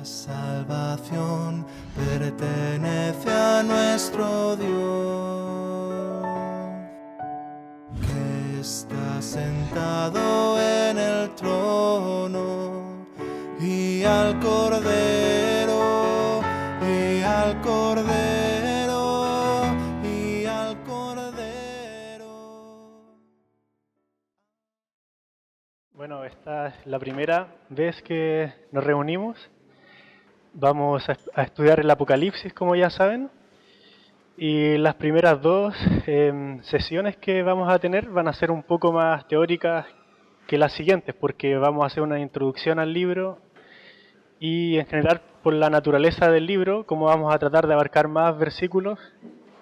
salvación pertenece a nuestro Dios, que está sentado en el trono, y al Cordero, y al Cordero, y al Cordero. Bueno, esta es la primera vez que nos reunimos. Vamos a estudiar el Apocalipsis, como ya saben. Y las primeras dos sesiones que vamos a tener van a ser un poco más teóricas que las siguientes, porque vamos a hacer una introducción al libro y en general por la naturaleza del libro, como vamos a tratar de abarcar más versículos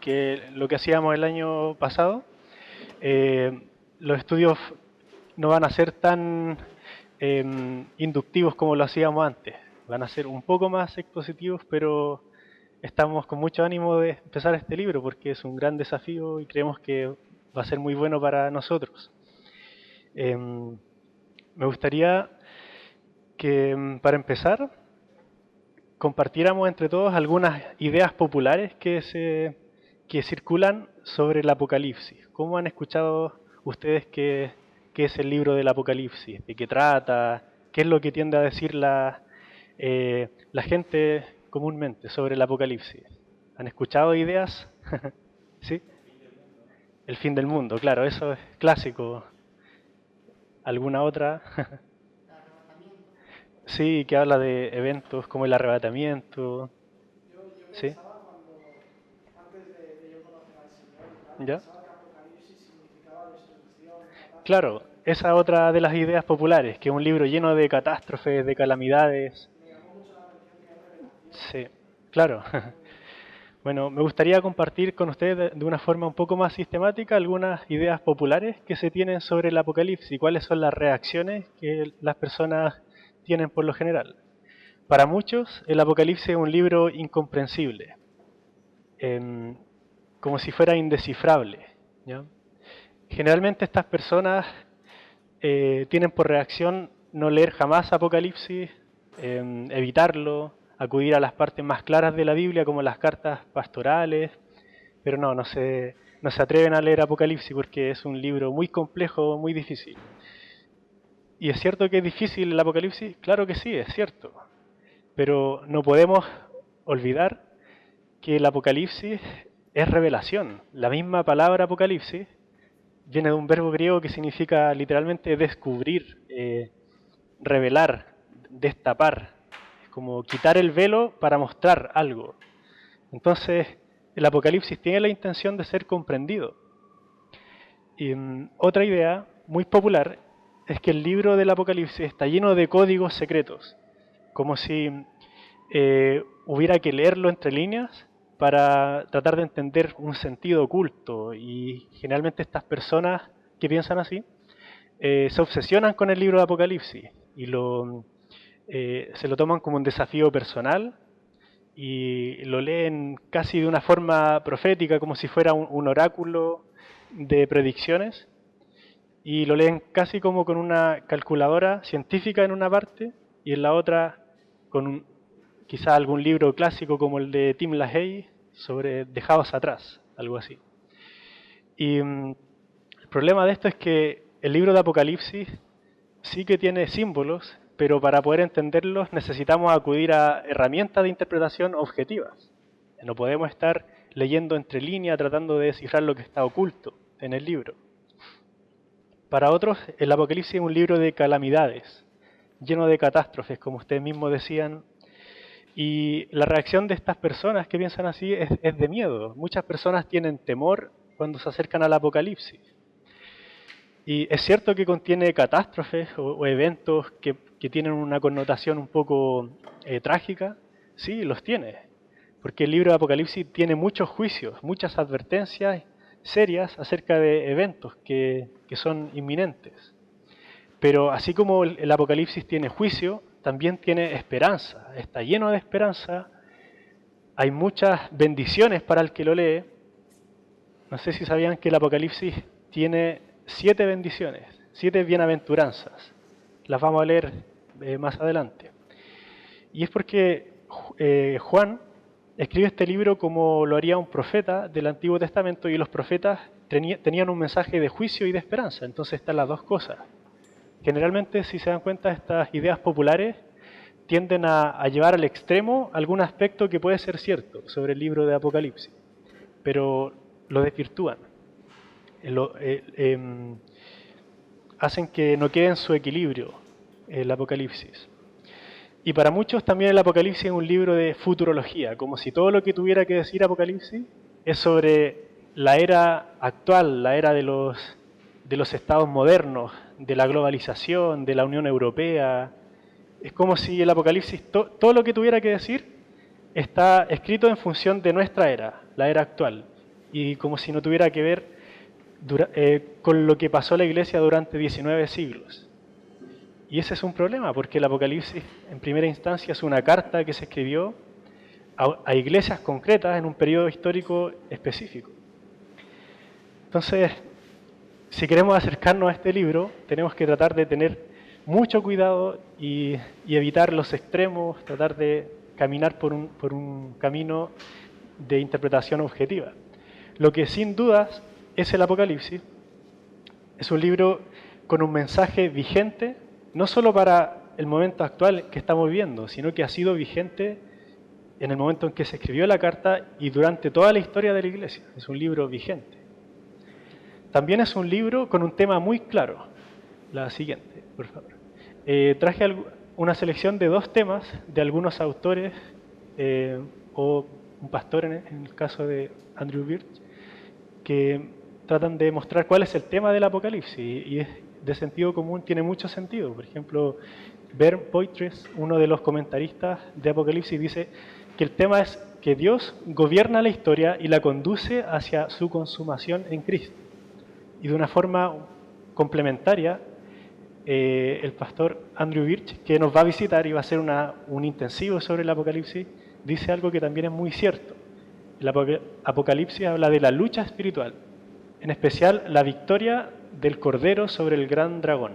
que lo que hacíamos el año pasado. Los estudios no van a ser tan inductivos como lo hacíamos antes. Van a ser un poco más expositivos, pero estamos con mucho ánimo de empezar este libro porque es un gran desafío y creemos que va a ser muy bueno para nosotros. Me gustaría que, para empezar, compartiéramos entre todos algunas ideas populares que circulan sobre el Apocalipsis. ¿Cómo han escuchado ustedes qué es el libro del Apocalipsis? ¿De qué trata? ¿Qué es lo que tiende a decir la gente comúnmente sobre el Apocalipsis? ¿Han escuchado ideas? ¿Sí? El fin del mundo, claro, eso es clásico. ¿Alguna otra? Sí, que habla de eventos como el arrebatamiento. ¿Sí? Pensaba antes de yo conocer al Señor, ¿Ya? pensaba que Apocalipsis significaba destrucción, catástrofe. Claro, esa es otra de las ideas populares, que es un libro lleno de catástrofes, de calamidades. Me llamó mucho la atención que es revelación. Sí, claro. Bueno, me gustaría compartir con ustedes de una forma un poco más sistemática algunas ideas populares que se tienen sobre el Apocalipsis y cuáles son las reacciones que las personas tienen por lo general. Para muchos, el Apocalipsis es un libro incomprensible, como si fuera indescifrable, ¿ya? Generalmente estas personas tienen por reacción no leer jamás Apocalipsis, evitarlo, acudir a las partes más claras de la Biblia como las cartas pastorales, pero no se atreven a leer Apocalipsis porque es un libro muy complejo, muy difícil. ¿Y es cierto que es difícil el Apocalipsis? Claro que sí, es cierto. Pero no podemos olvidar que el Apocalipsis es revelación. La misma palabra Apocalipsis viene de un verbo griego que significa literalmente descubrir, revelar, destapar. Es como quitar el velo para mostrar algo. Entonces, el Apocalipsis tiene la intención de ser comprendido. Y otra idea muy popular es que el libro del Apocalipsis está lleno de códigos secretos, como si hubiera que leerlo entre líneas para tratar de entender un sentido oculto. Y generalmente estas personas que piensan así se obsesionan con el libro de Apocalipsis y se lo toman como un desafío personal y lo leen casi de una forma profética, como si fuera un oráculo de predicciones, y lo leen casi como con una calculadora científica en una parte y en la otra con quizá algún libro clásico como el de Tim LaHaye sobre Dejados atrás, algo así. Y el problema de esto es que el libro de Apocalipsis sí que tiene símbolos, pero para poder entenderlos necesitamos acudir a herramientas de interpretación objetivas. No podemos estar leyendo entre líneas tratando de descifrar lo que está oculto en el libro. Para otros, el Apocalipsis es un libro de calamidades, lleno de catástrofes, como ustedes mismos decían. Y la reacción de estas personas que piensan así es de miedo. Muchas personas tienen temor cuando se acercan al Apocalipsis. Y es cierto que contiene catástrofes o eventos que tienen una connotación un poco trágica. Sí, los tiene. Porque el libro de Apocalipsis tiene muchos juicios, muchas advertencias serias acerca de eventos que son inminentes. Pero así como el Apocalipsis tiene juicio, también tiene esperanza. Está lleno de esperanza. Hay muchas bendiciones para el que lo lee. No sé si sabían que el Apocalipsis tiene 7 bendiciones, 7 bienaventuranzas. Las vamos a leer más adelante. Y es porque Juan escribe este libro como lo haría un profeta del Antiguo Testamento, y los profetas tenían un mensaje de juicio y de esperanza. Entonces están las dos cosas. Generalmente, si se dan cuenta, estas ideas populares tienden a llevar al extremo algún aspecto que puede ser cierto sobre el libro de Apocalipsis, pero lo desvirtúan. Hacen que no quede en su equilibrio el Apocalipsis. Y para muchos también el Apocalipsis es un libro de futurología, como si todo lo que tuviera que decir Apocalipsis es sobre la era actual, la era de los estados modernos, de la globalización, de la Unión Europea. Es como si el Apocalipsis, todo lo que tuviera que decir, está escrito en función de nuestra era, la era actual, y como si no tuviera que ver con lo que pasó la Iglesia durante 19 siglos. Y ese es un problema, porque el Apocalipsis, en primera instancia, es una carta que se escribió a iglesias concretas en un periodo histórico específico. Entonces, si queremos acercarnos a este libro, tenemos que tratar de tener mucho cuidado y evitar los extremos, tratar de caminar por un camino de interpretación objetiva. Lo que sin dudas es el Apocalipsis, es un libro con un mensaje vigente, no solo para el momento actual que estamos viviendo, sino que ha sido vigente en el momento en que se escribió la carta y durante toda la historia de la Iglesia. Es un libro vigente. También es un libro con un tema muy claro. La siguiente, por favor. Traje una selección de 2 temas de algunos autores o un pastor en el caso de Andrew Birch, que tratan de mostrar cuál es el tema del Apocalipsis, y es de sentido común, tiene mucho sentido. Por ejemplo, Bernd Poitras, uno de los comentaristas de Apocalipsis, dice que el tema es que Dios gobierna la historia y la conduce hacia su consumación en Cristo. Y de una forma complementaria, el pastor Andrew Birch, que nos va a visitar y va a hacer un intensivo sobre el Apocalipsis, dice algo que también es muy cierto. El Apocalipsis habla de la lucha espiritual, en especial la victoria del Cordero sobre el gran dragón.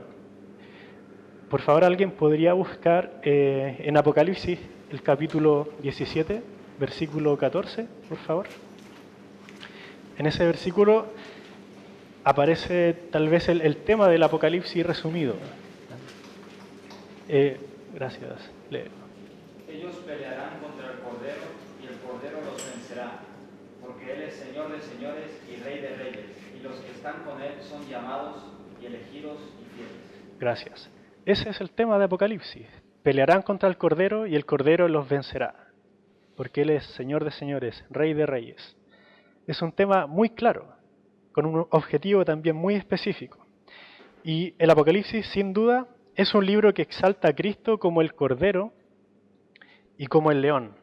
Por favor, ¿alguien podría buscar en Apocalipsis el capítulo 17, versículo 14, por favor? En ese versículo aparece tal vez el tema del Apocalipsis resumido. Gracias. Leo. Ellos pelearán contra el Cordero y el Cordero los vencerá, porque Él es Señor de señores y Rey de reyes, y los que están con Él son llamados y elegidos y fieles. Gracias. Ese es el tema de Apocalipsis. Pelearán contra el Cordero y el Cordero los vencerá, porque Él es Señor de señores, Rey de reyes. Es un tema muy claro, con un objetivo también muy específico. Y el Apocalipsis, sin duda, es un libro que exalta a Cristo como el Cordero y como el león.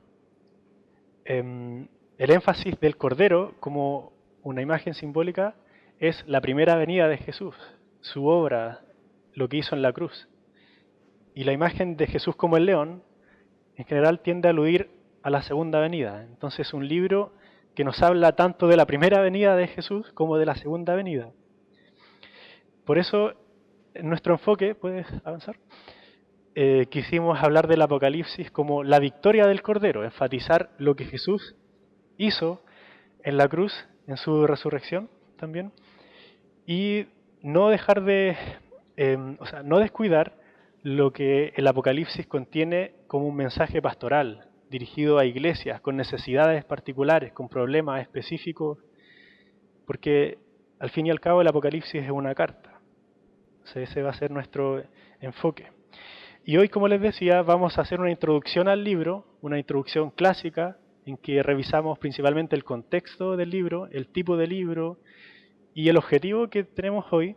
El énfasis del Cordero como una imagen simbólica es la primera venida de Jesús, su obra, lo que hizo en la cruz. Y la imagen de Jesús como el león, en general, tiende a aludir a la segunda venida. Entonces, es un libro que nos habla tanto de la primera venida de Jesús como de la segunda venida. Por eso, en nuestro enfoque, ¿puedes avanzar? Quisimos hablar del Apocalipsis como la victoria del Cordero, enfatizar lo que Jesús hizo en la cruz, en su resurrección también, y no dejar no descuidar lo que el Apocalipsis contiene como un mensaje pastoral, dirigido a iglesias con necesidades particulares, con problemas específicos, porque al fin y al cabo el Apocalipsis es una carta. Ese va a ser nuestro enfoque. Y hoy, como les decía, vamos a hacer una introducción al libro, una introducción clásica, en que revisamos principalmente el contexto del libro, el tipo de libro, y el objetivo que tenemos hoy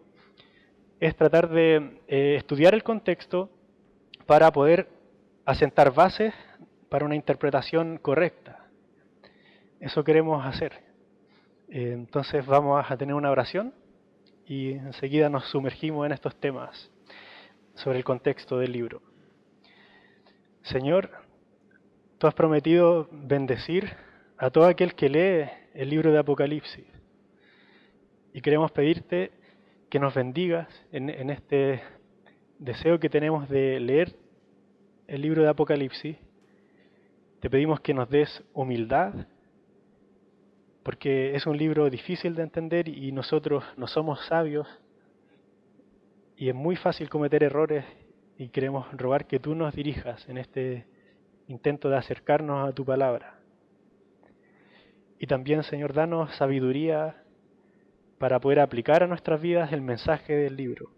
es tratar de estudiar el contexto para poder asentar bases para una interpretación correcta. Eso queremos hacer. Entonces vamos a tener una oración y enseguida nos sumergimos en estos temas sobre el contexto del libro. Señor, tú has prometido bendecir a todo aquel que lee el libro de Apocalipsis. Y queremos pedirte que nos bendigas en este deseo que tenemos de leer el libro de Apocalipsis Te pedimos que nos des humildad, porque es un libro difícil de entender y nosotros no somos sabios y es muy fácil cometer errores y queremos rogar que tú nos dirijas en este intento de acercarnos a tu palabra. Y también, Señor, danos sabiduría para poder aplicar a nuestras vidas el mensaje del libro.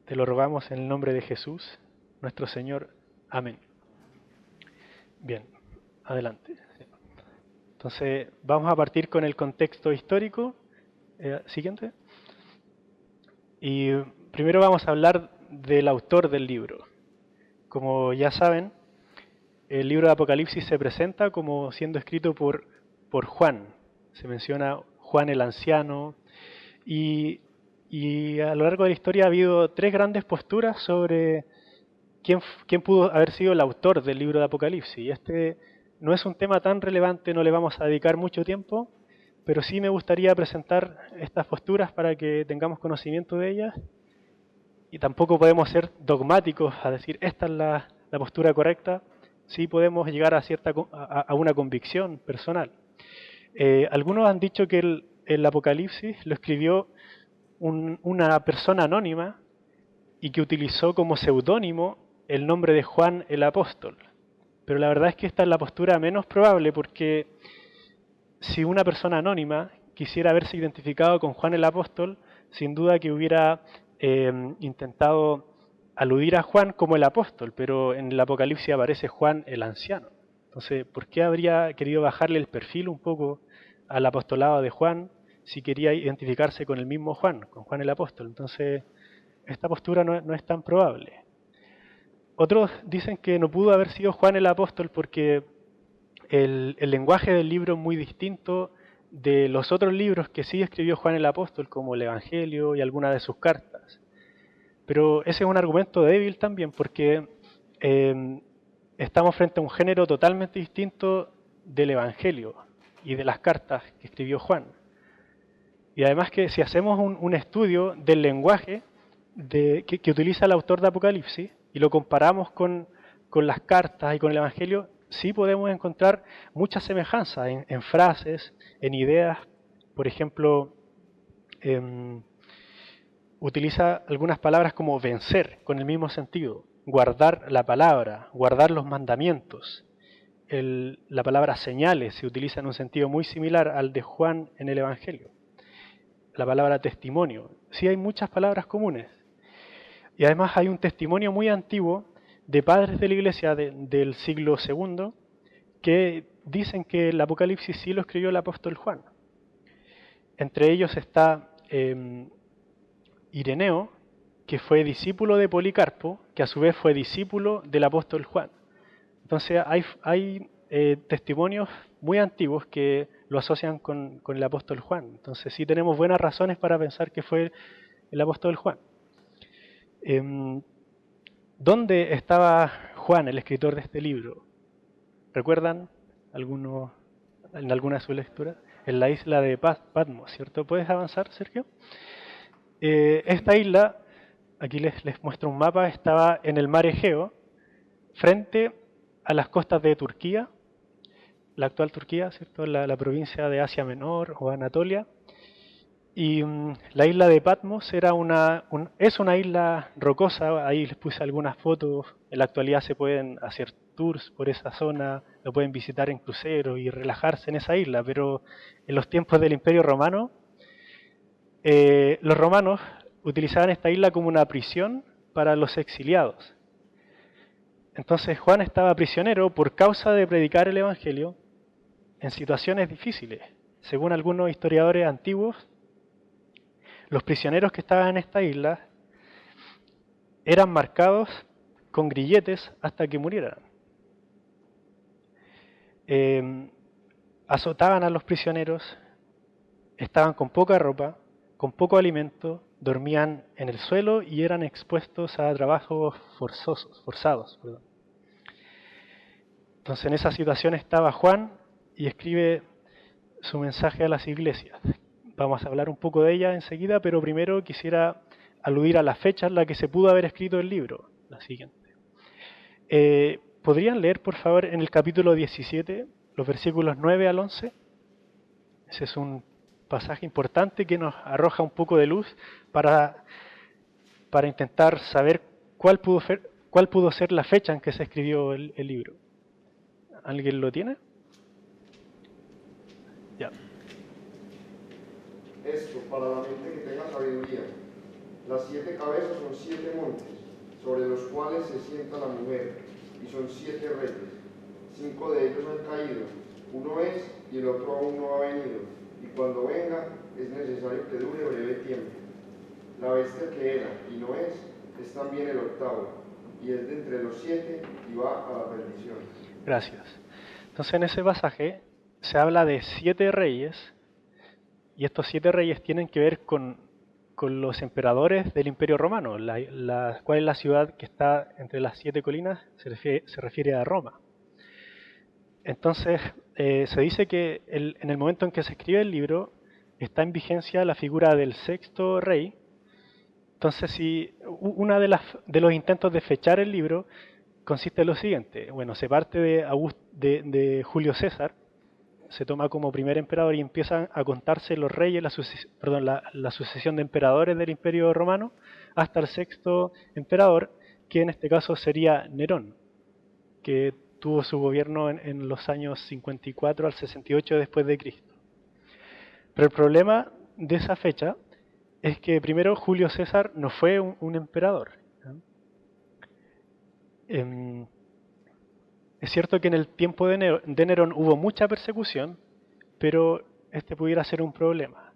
Te lo rogamos en el nombre de Jesús, nuestro Señor. Amén. Bien, adelante. Entonces, vamos a partir con el contexto histórico. Siguiente. Y primero vamos a hablar del autor del libro. Como ya saben, el libro de Apocalipsis se presenta como siendo escrito por Juan. Se menciona Juan el anciano y a lo largo de la historia ha habido tres grandes posturas sobre quién pudo haber sido el autor del libro de Apocalipsis. Y este no es un tema tan relevante, no le vamos a dedicar mucho tiempo, pero sí me gustaría presentar estas posturas para que tengamos conocimiento de ellas. Y tampoco podemos ser dogmáticos a decir esta es la postura correcta. Sí podemos llegar a una convicción personal. Algunos han dicho que el Apocalipsis lo escribió una persona anónima y que utilizó como seudónimo el nombre de Juan el Apóstol. Pero la verdad es que esta es la postura menos probable, porque si una persona anónima quisiera haberse identificado con Juan el Apóstol, sin duda que hubiera intentado aludir a Juan como el apóstol, pero en el Apocalipsis aparece Juan el anciano. Entonces, ¿por qué habría querido bajarle el perfil un poco al apostolado de Juan si quería identificarse con el mismo Juan, con Juan el apóstol? Entonces, esta postura no es tan probable. Otros dicen que no pudo haber sido Juan el apóstol porque el lenguaje del libro es muy distinto de los otros libros que sí escribió Juan el apóstol, como el Evangelio y algunas de sus cartas. Pero ese es un argumento débil también, porque estamos frente a un género totalmente distinto del Evangelio y de las cartas que escribió Juan. Y además que si hacemos un estudio del lenguaje que utiliza el autor de Apocalipsis y lo comparamos con las cartas y con el Evangelio, sí podemos encontrar muchas semejanzas en frases, en ideas. Por ejemplo, utiliza algunas palabras como vencer, con el mismo sentido, guardar la palabra, guardar los mandamientos. La palabra señales se utiliza en un sentido muy similar al de Juan en el Evangelio. La palabra testimonio. Sí hay muchas palabras comunes. Y además hay un testimonio muy antiguo de padres de la Iglesia del siglo II que dicen que el Apocalipsis sí lo escribió el apóstol Juan. Entre ellos está Ireneo, que fue discípulo de Policarpo, que a su vez fue discípulo del apóstol Juan. Entonces hay testimonios muy antiguos que lo asocian con el apóstol Juan. Entonces sí tenemos buenas razones para pensar que fue el apóstol Juan. ¿Dónde estaba Juan, el escritor de este libro? ¿Recuerdan en alguna de sus lecturas? En la isla de Patmos, ¿cierto? ¿Puedes avanzar, Sergio? Esta isla, aquí les muestro un mapa, estaba en el mar Egeo, frente a las costas de Turquía, la actual Turquía, ¿cierto? La provincia de Asia Menor o Anatolia. Y la isla de Patmos es una isla rocosa. Ahí les puse algunas fotos. En la actualidad se pueden hacer tours por esa zona, lo pueden visitar en crucero y relajarse en esa isla, pero en los tiempos del Imperio Romano, los romanos utilizaban esta isla como una prisión para los exiliados. Entonces Juan estaba prisionero por causa de predicar el Evangelio en situaciones difíciles. Según algunos historiadores antiguos, los prisioneros que estaban en esta isla eran marcados con grilletes hasta que murieran. Azotaban a los prisioneros, estaban con poca ropa, con poco alimento, dormían en el suelo y eran expuestos a trabajos forzados. Entonces en esa situación estaba Juan y escribe su mensaje a las iglesias. Vamos a hablar un poco de ella enseguida, pero primero quisiera aludir a la fecha en la que se pudo haber escrito el libro, la siguiente. ¿Podrían leer, por favor, en el capítulo 17, los versículos 9 al 11? Ese es un pasaje importante que nos arroja un poco de luz para intentar saber cuál pudo ser la fecha en que se escribió el libro. ¿Alguien lo tiene? Ya. Esto, para la mente que tenga sabiduría. Las 7 cabezas son 7 montes, sobre los cuales se sienta la mujer, y son 7 reyes. 5 de ellos han caído, uno es y el otro aún no ha venido, y cuando venga es necesario que dure breve tiempo. La bestia que era y no es también el octavo, y es de entre los 7 y va a la perdición. Gracias. Entonces en ese pasaje se habla de 7 reyes, y estos 7 reyes tienen que ver con los emperadores del Imperio Romano. ¿Cuál es la ciudad que está entre las 7 colinas? Se refiere a Roma. Entonces se dice que en el momento en que se escribe el libro está en vigencia la figura del 6º rey. Entonces, si una de los intentos de fechar el libro consiste en lo siguiente. Bueno, se parte de Julio César, se toma como primer emperador y empiezan a contarse los reyes, la sucesión de emperadores del Imperio Romano hasta el 6º emperador, que en este caso sería Nerón, que tuvo su gobierno en los años 54 al 68 después de Cristo. Pero el problema de esa fecha es que primero Julio César no fue un emperador. Es cierto que en el tiempo de Nerón hubo mucha persecución, pero este pudiera ser un problema.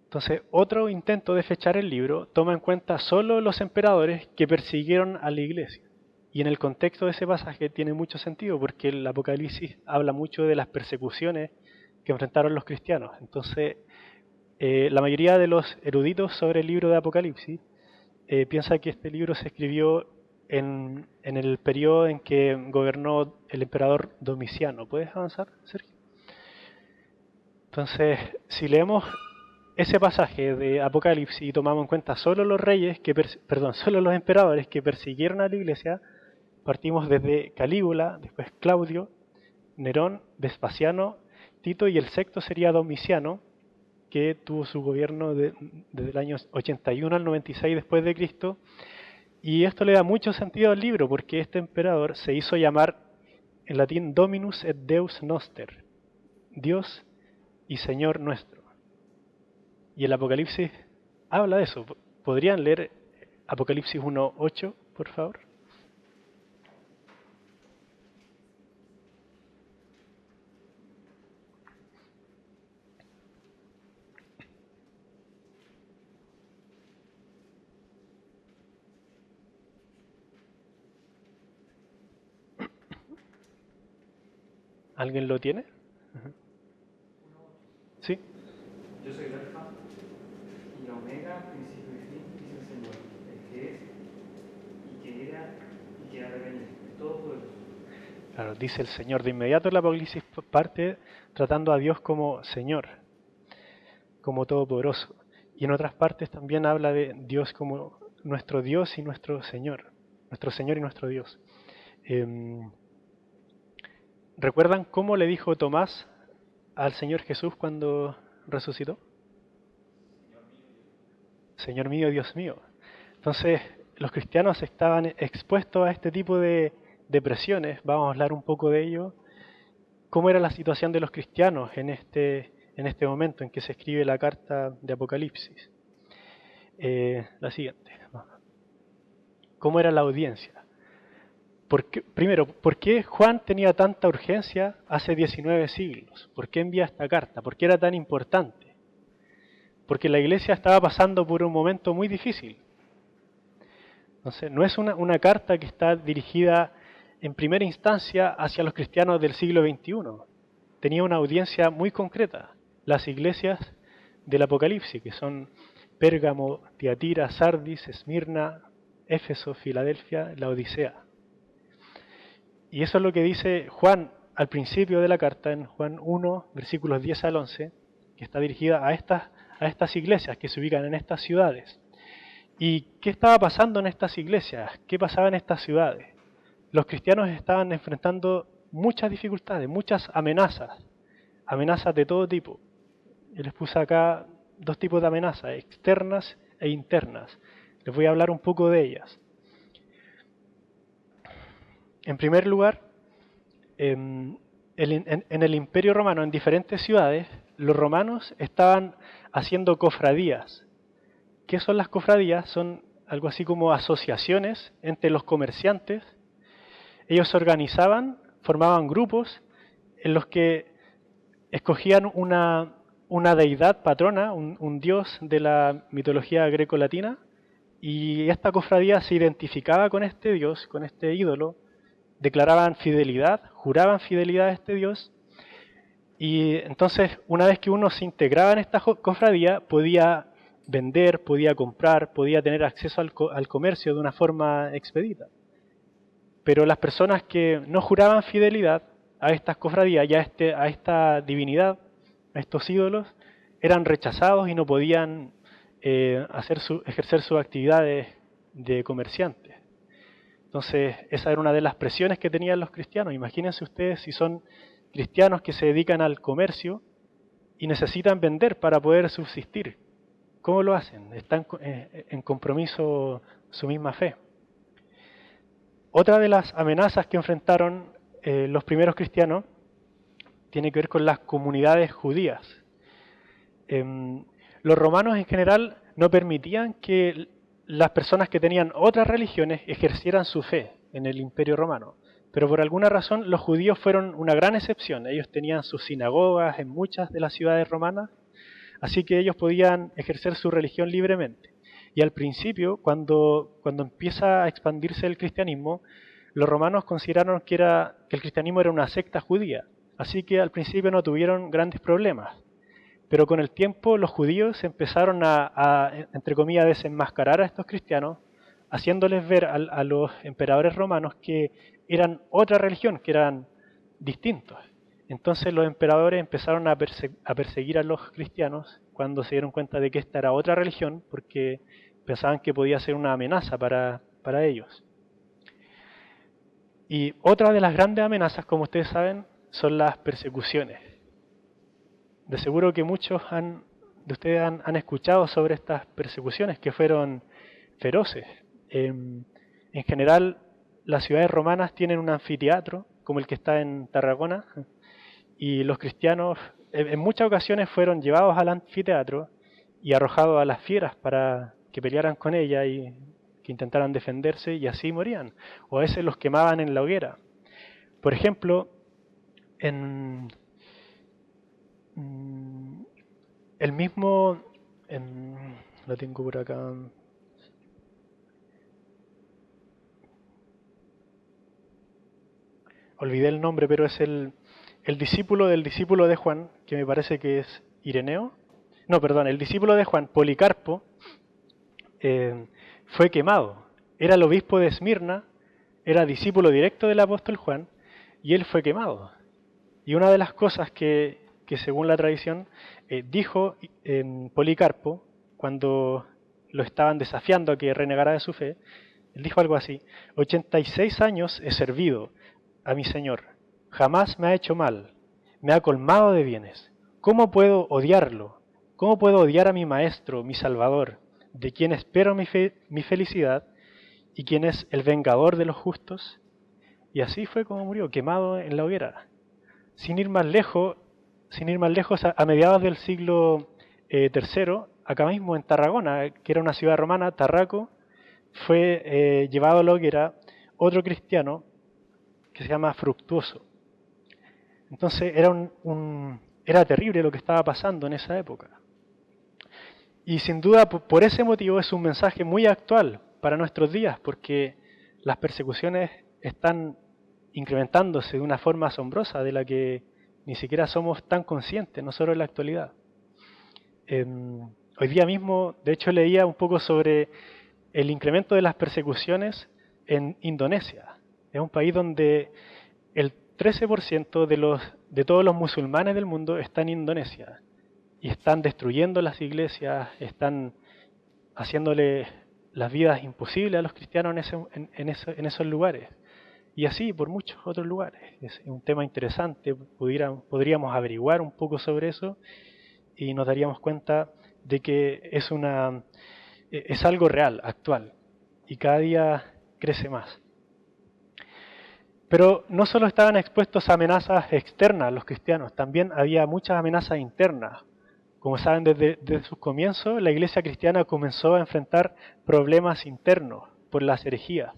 Entonces, otro intento de fechar el libro toma en cuenta solo los emperadores que persiguieron a la iglesia. Y en el contexto de ese pasaje tiene mucho sentido, porque el Apocalipsis habla mucho de las persecuciones que enfrentaron los cristianos. Entonces, la mayoría de los eruditos sobre el libro de Apocalipsis piensa que este libro se escribió en el periodo en que gobernó el emperador Domiciano. ¿Puedes avanzar, Sergio? Entonces, si leemos ese pasaje de Apocalipsis y tomamos en cuenta solo los solo los emperadores que persiguieron a la iglesia, partimos desde Calígula, después Claudio, Nerón, Vespasiano, Tito, y el 6º sería Domiciano, que tuvo su gobierno desde el año 81 al 96 después de Cristo. Y esto le da mucho sentido al libro, porque este emperador se hizo llamar en latín Dominus et Deus Noster, Dios y Señor nuestro. Y el Apocalipsis habla de eso. ¿Podrían leer Apocalipsis 1:8, por favor? ¿Alguien lo tiene? ¿Sí? Yo soy el Alfa y la Omega, principio y fin, dice el Señor, el que es, y que era, y que ha de venir, el Todopoderoso. Claro, dice el Señor. De inmediato el Apocalipsis parte tratando a Dios como Señor, como Todopoderoso. Y en otras partes también habla de Dios como nuestro Dios y nuestro Señor y nuestro Dios. ¿Recuerdan cómo le dijo Tomás al Señor Jesús cuando resucitó? Señor mío, Dios mío. Entonces, los cristianos estaban expuestos a este tipo de presiones. Vamos a hablar un poco de ello. ¿Cómo era la situación de los cristianos en este momento en que se escribe la carta de Apocalipsis? La siguiente. ¿Cómo era la audiencia? Primero, ¿por qué Juan tenía tanta urgencia hace 19 siglos? ¿Por qué envía esta carta? ¿Por qué era tan importante? Porque la iglesia estaba pasando por un momento muy difícil. Entonces, no es una carta que está dirigida en primera instancia hacia los cristianos del siglo XXI. Tenía una audiencia muy concreta. Las iglesias del Apocalipsis, que son Pérgamo, Tiatira, Sardis, Esmirna, Éfeso, Filadelfia, la Odisea. Y eso es lo que dice Juan al principio de la carta, en Juan 1, versículos 10 al 11, que está dirigida a estas iglesias que se ubican en estas ciudades. ¿Y qué estaba pasando en estas iglesias? ¿Qué pasaba en estas ciudades? los cristianos estaban enfrentando muchas dificultades, muchas amenazas de todo tipo. Yo les puse acá 2 tipos de amenazas, externas e internas. Les voy a hablar un poco de ellas. En primer lugar, en el Imperio Romano, en diferentes ciudades, los romanos estaban haciendo cofradías. ¿Qué son las cofradías? Son algo así como asociaciones entre los comerciantes. Ellos se organizaban, formaban grupos en los que escogían una deidad patrona, un dios de la mitología greco-latina, y esta cofradía se identificaba con este dios, con este ídolo, declaraban fidelidad, juraban fidelidad a este dios, y entonces una vez que uno se integraba en esta cofradía, podía vender, podía comprar, podía tener acceso al comercio de una forma expedita. Pero las personas que no juraban fidelidad a estas cofradías y a esta divinidad, a estos ídolos, eran rechazados y no podían ejercer sus actividades de comerciantes. Entonces, esa era una de las presiones que tenían los cristianos. Imagínense ustedes si son cristianos que se dedican al comercio y necesitan vender para poder subsistir. ¿Cómo lo hacen? Están en compromiso su misma fe. Otra de las amenazas que enfrentaron los primeros cristianos tiene que ver con las comunidades judías. Los romanos en general no permitían que las personas que tenían otras religiones ejercieran su fe en el Imperio Romano. Pero por alguna razón los judíos fueron una gran excepción. Ellos tenían sus sinagogas en muchas de las ciudades romanas, así que ellos podían ejercer su religión libremente. Y al principio, cuando empieza a expandirse el cristianismo, los romanos consideraron que el cristianismo era una secta judía. Así que al principio no tuvieron grandes problemas. Pero con el tiempo los judíos empezaron entre comillas, desenmascarar a estos cristianos, haciéndoles ver a los emperadores romanos que eran otra religión, que eran distintos. Entonces los emperadores empezaron a perseguir a los cristianos cuando se dieron cuenta de que esta era otra religión, porque pensaban que podía ser una amenaza para ellos. Y otra de las grandes amenazas, como ustedes saben, son las persecuciones. De seguro que muchos de ustedes han escuchado sobre estas persecuciones que fueron feroces. En general, las ciudades romanas tienen un anfiteatro, como el que está en Tarragona, y los cristianos en muchas ocasiones fueron llevados al anfiteatro y arrojados a las fieras para que pelearan con ellas y que intentaran defenderse, y así morían. O a veces los quemaban en la hoguera. Por ejemplo, lo tengo por acá. Olvidé el nombre, pero es el discípulo del discípulo de Juan, que me parece que es Ireneo. No, perdón, el discípulo de Juan, Policarpo, fue quemado. Era el obispo de Esmirna, era discípulo directo del apóstol Juan, y él fue quemado. Y una de las cosas que según la tradición dijo Policarpo, cuando lo estaban desafiando a que renegara de su fe, él dijo algo así: 86 años he servido a mi Señor, jamás me ha hecho mal, me ha colmado de bienes. ¿Cómo puedo odiarlo? ¿Cómo puedo odiar a mi Maestro, mi Salvador, de quien espero mi felicidad y quien es el vengador de los justos? Y así fue como murió, quemado en la hoguera. Sin ir más lejos, a mediados del siglo III, acá mismo en Tarragona, que era una ciudad romana, Tarraco, fue llevado a la hoguera otro cristiano que se llama Fructuoso. Entonces era terrible lo que estaba pasando en esa época. Y sin duda por ese motivo es un mensaje muy actual para nuestros días, porque las persecuciones están incrementándose de una forma asombrosa de la que ni siquiera somos tan conscientes, no solo en la actualidad. Hoy día mismo, de hecho, leía un poco sobre el incremento de las persecuciones en Indonesia. Es un país donde el 13% de todos los musulmanes del mundo está en Indonesia. Y están destruyendo las iglesias, están haciéndole las vidas imposibles a los cristianos en esos lugares. y así por muchos otros lugares. Es un tema interesante, podríamos averiguar un poco sobre eso y nos daríamos cuenta de que es algo real, actual, y cada día crece más. Pero no solo estaban expuestos a amenazas externas los cristianos, también había muchas amenazas internas. Como saben, desde sus comienzos, la iglesia cristiana comenzó a enfrentar problemas internos por las herejías.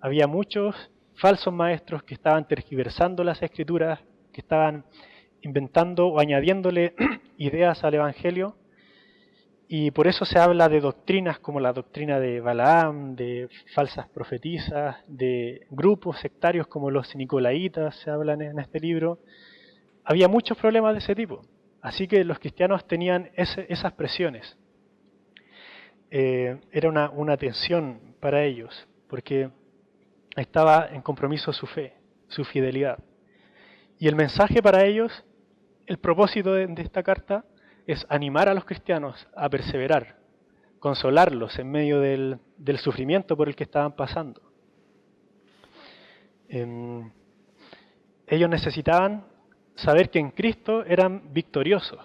Había muchos falsos maestros que estaban tergiversando las escrituras, que estaban inventando o añadiéndole ideas al evangelio, y por eso se habla de doctrinas como la doctrina de Balaam, de falsas profetisas, de grupos sectarios como los nicolaitas, se hablan en este libro. Había muchos problemas de ese tipo, así que los cristianos tenían esas presiones. Era una tensión para ellos, porque estaba en compromiso su fe, su fidelidad. Y el mensaje para ellos, el propósito de esta carta, es animar a los cristianos a perseverar, consolarlos en medio del sufrimiento por el que estaban pasando. Ellos necesitaban saber que en Cristo eran victoriosos,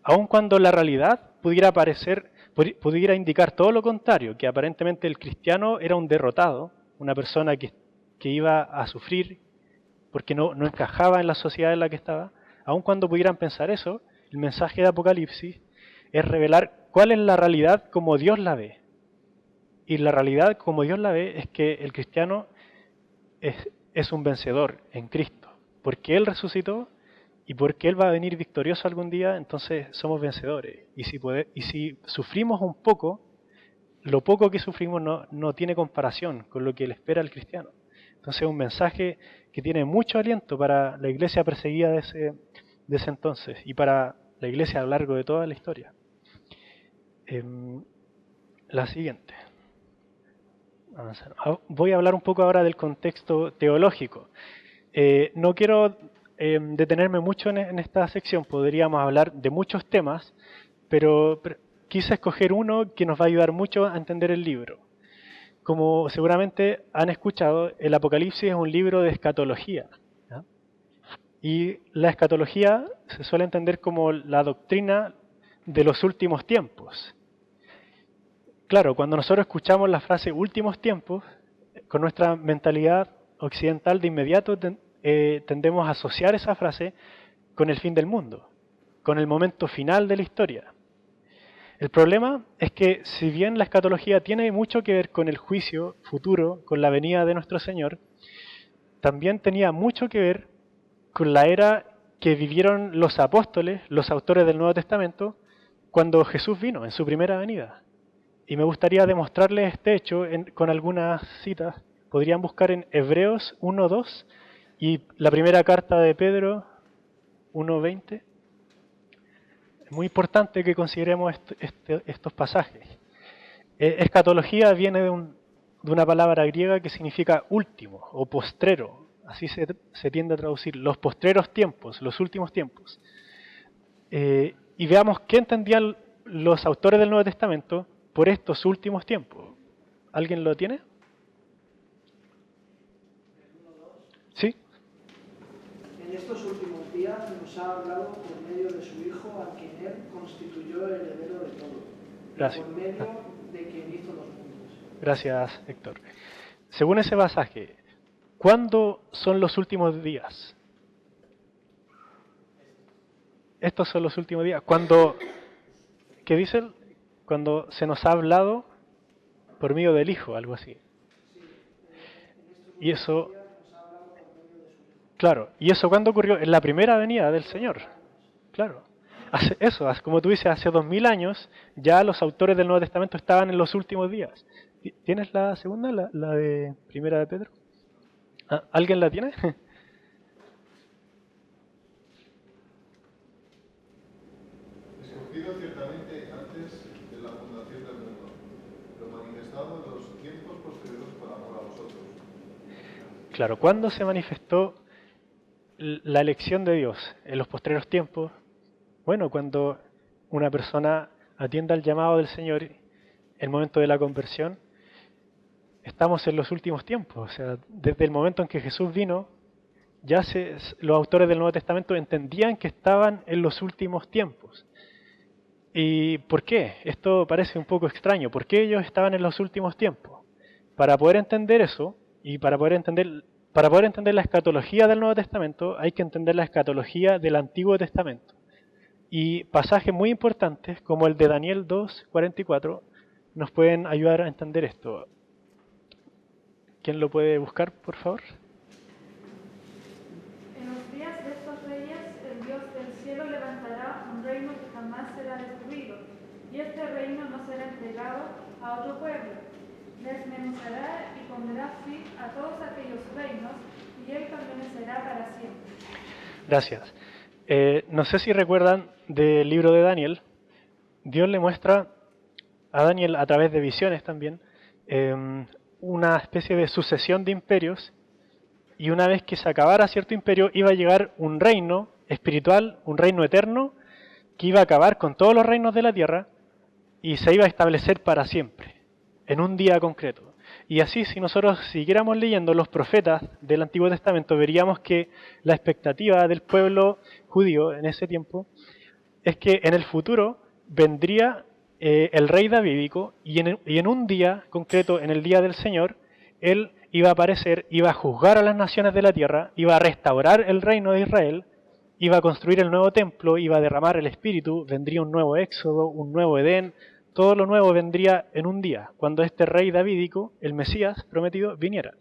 aun cuando la realidad pudiera indicar todo lo contrario, que aparentemente el cristiano era un derrotado, una persona que iba a sufrir porque no encajaba en la sociedad en la que estaba. Aun cuando pudieran pensar eso, el mensaje de Apocalipsis es revelar cuál es la realidad como Dios la ve. Y la realidad como Dios la ve es que el cristiano es un vencedor en Cristo. Porque Él resucitó y porque Él va a venir victorioso algún día, entonces somos vencedores. Y si sufrimos un poco, lo poco que sufrimos no tiene comparación con lo que le espera al cristiano. Entonces es un mensaje que tiene mucho aliento para la iglesia perseguida de ese entonces y para la iglesia a lo largo de toda la historia. La siguiente. Voy a hablar un poco ahora del contexto teológico. No quiero detenerme mucho en esta sección, podríamos hablar de muchos temas, pero quise escoger uno que nos va a ayudar mucho a entender el libro. Como seguramente han escuchado, el Apocalipsis es un libro de escatología, ¿ya? Y la escatología se suele entender como la doctrina de los últimos tiempos. Claro, cuando nosotros escuchamos la frase últimos tiempos, con nuestra mentalidad occidental de inmediato tendemos a asociar esa frase con el fin del mundo, con el momento final de la historia. El problema es que si bien la escatología tiene mucho que ver con el juicio futuro, con la venida de nuestro Señor, también tenía mucho que ver con la era que vivieron los apóstoles, los autores del Nuevo Testamento, cuando Jesús vino en su primera venida. Y me gustaría demostrarles este hecho con algunas citas. Podrían buscar en Hebreos 1:2 y la primera carta de Pedro 1:20. Es muy importante que consideremos estos pasajes. Escatología viene de una palabra griega que significa último o postrero. Así se tiende a traducir, los postreros tiempos, los últimos tiempos. Y veamos qué entendían los autores del Nuevo Testamento por estos últimos tiempos. ¿Alguien lo tiene? ¿Sí? En estos últimos días nos ha hablado por medio de su Hijo, a quien Él constituyó el heredero de todo, Gracias. por medio de quien hizo los mundos. Gracias, Héctor. Según ese pasaje, ¿cuándo son los últimos días? Estos son los últimos días. ¿Qué dicen? Cuando se nos ha hablado por medio del Hijo, algo así. Y eso, claro, ¿y eso cuándo ocurrió? En la primera venida del Señor. Claro. Como tú dices, hace 2000 años ya los autores del Nuevo Testamento estaban en los últimos días. ¿Tienes la segunda, la de Primera de Pedro? ¿Alguien la tiene? Escogido ciertamente antes de la fundación del mundo, pero manifestado en los tiempos posteriores por amor a vosotros. Claro, ¿cuándo se manifestó la elección de Dios? En los postreros tiempos. Bueno, cuando una persona atienda al llamado del Señor, el momento de la conversión, estamos en los últimos tiempos. O sea, desde el momento en que Jesús vino, ya los autores del Nuevo Testamento entendían que estaban en los últimos tiempos. ¿Y por qué? Esto parece un poco extraño. ¿Por qué ellos estaban en los últimos tiempos? Para poder entender eso, y para poder entender la escatología del Nuevo Testamento, hay que entender la escatología del Antiguo Testamento. Y pasajes muy importantes, como el de Daniel 2:44, nos pueden ayudar a entender esto. ¿Quién lo puede buscar, por favor? En los días de estos reyes, el Dios del cielo levantará un reino que jamás será destruido, y este reino no será entregado a otro pueblo. Desmenuzará y pondrá fin a todos aquellos reinos, y él permanecerá para siempre. Gracias. No sé si recuerdan del libro de Daniel. Dios le muestra a Daniel, a través de visiones también, una especie de sucesión de imperios, y una vez que se acabara cierto imperio, iba a llegar un reino espiritual, un reino eterno, que iba a acabar con todos los reinos de la tierra, y se iba a establecer para siempre, en un día concreto. Y así, si nosotros siguiéramos leyendo los profetas del Antiguo Testamento, veríamos que la expectativa del pueblo judío en ese tiempo es que en el futuro vendría el rey davídico, y en un día concreto, en el día del Señor, él iba a aparecer, iba a juzgar a las naciones de la tierra, iba a restaurar el reino de Israel, iba a construir el nuevo templo, iba a derramar el Espíritu, vendría un nuevo Éxodo, un nuevo Edén. Todo lo nuevo vendría en un día, cuando este rey davídico, el Mesías prometido, viniera.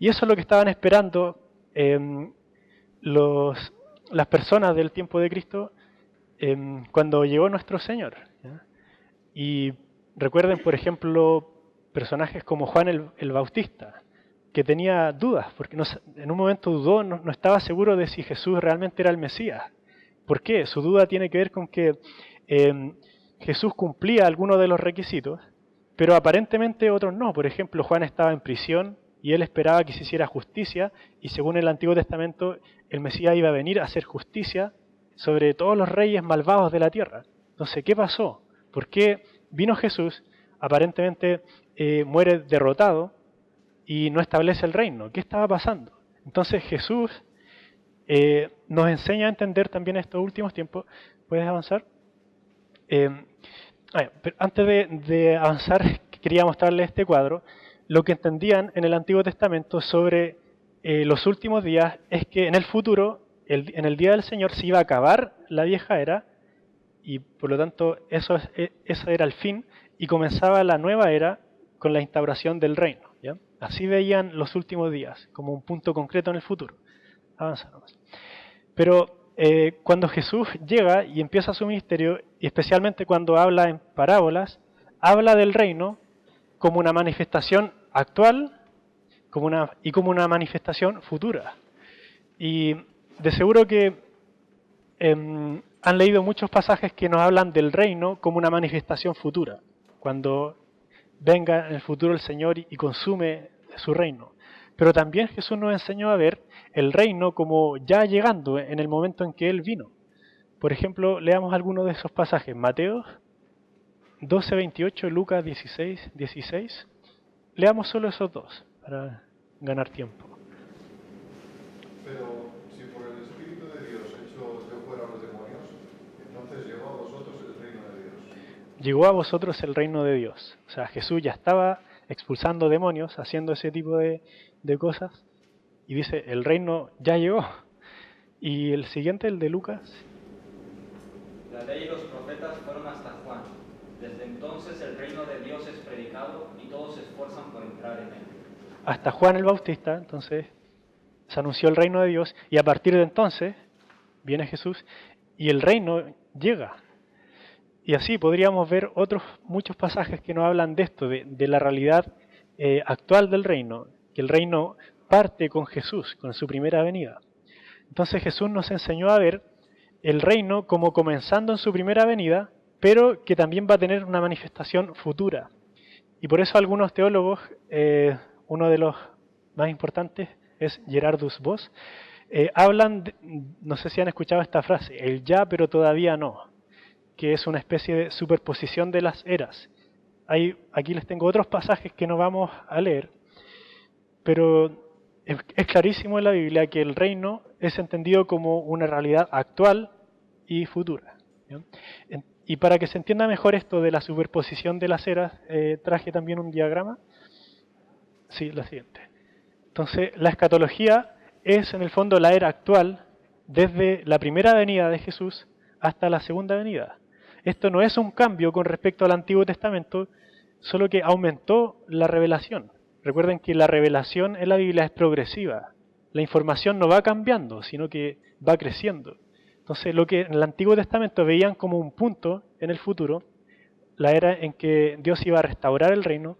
Y eso es lo que estaban esperando las personas del tiempo de Cristo cuando llegó nuestro Señor, ¿ya? Y recuerden, por ejemplo, personajes como Juan el Bautista, que tenía dudas, porque en un momento dudó, no estaba seguro de si Jesús realmente era el Mesías. ¿Por qué? Su duda tiene que ver con que Jesús cumplía algunos de los requisitos, pero aparentemente otros no. Por ejemplo, Juan estaba en prisión y él esperaba que se hiciera justicia, y según el Antiguo Testamento, el Mesías iba a venir a hacer justicia sobre todos los reyes malvados de la tierra. Entonces, ¿qué pasó? ¿Por qué vino Jesús, aparentemente muere derrotado y no establece el reino? ¿Qué estaba pasando? Entonces Jesús nos enseña a entender también estos últimos tiempos. ¿Puedes avanzar? Pero antes de avanzar, quería mostrarles este cuadro. Lo que entendían en el Antiguo Testamento sobre los últimos días es que en el futuro, en el día del Señor, se iba a acabar la vieja era, y por lo tanto eso era el fin, y comenzaba la nueva era con la instauración del reino, ¿ya? Así veían los últimos días, como un punto concreto en el futuro. Avanzamos. Pero cuando Jesús llega y empieza su ministerio, y especialmente cuando habla en parábolas, habla del reino como una manifestación actual como una manifestación futura. Y de seguro que han leído muchos pasajes que nos hablan del reino como una manifestación futura, cuando venga en el futuro el Señor y consume su reino. Pero también Jesús nos enseñó a ver el reino como ya llegando en el momento en que Él vino. Por ejemplo, leamos algunos de esos pasajes. Mateo 12:28, Lucas 16:16. Leamos solo esos dos para ganar tiempo. Pero si por el Espíritu de Dios echó de fuera a los demonios, entonces llegó a vosotros el reino de Dios. Llegó a vosotros el reino de Dios. O sea, Jesús ya estaba expulsando demonios, haciendo ese tipo de cosas. Y dice, el reino ya llegó. Y el siguiente, el de Lucas. La ley y los profetas fueron hasta Juan. Desde entonces el reino de Dios es predicado y todos se esfuerzan por entrar en él. Hasta Juan el Bautista, entonces, se anunció el reino de Dios, y a partir de entonces viene Jesús y el reino llega. Y así podríamos ver otros muchos pasajes que nos hablan de esto, de la realidad actual del reino, que el reino parte con Jesús, con su primera venida. Entonces Jesús nos enseñó a ver el reino como comenzando en su primera venida, pero que también va a tener una manifestación futura. Y por eso algunos teólogos, uno de los más importantes es Gerardus Voss, hablan, no sé si han escuchado esta frase, el ya pero todavía no, que es una especie de superposición de las eras. Aquí les tengo otros pasajes que no vamos a leer, pero es clarísimo en la Biblia que el reino es entendido como una realidad actual y futura, ¿ya? Y para que se entienda mejor esto de la superposición de las eras, traje también un diagrama. Sí, la siguiente. Entonces, la escatología es en el fondo la era actual desde la primera venida de Jesús hasta la segunda venida. Esto no es un cambio con respecto al Antiguo Testamento, solo que aumentó la revelación. Recuerden que la revelación en la Biblia es progresiva. La información no va cambiando, sino que va creciendo. Entonces, lo que en el Antiguo Testamento veían como un punto en el futuro, la era en que Dios iba a restaurar el reino,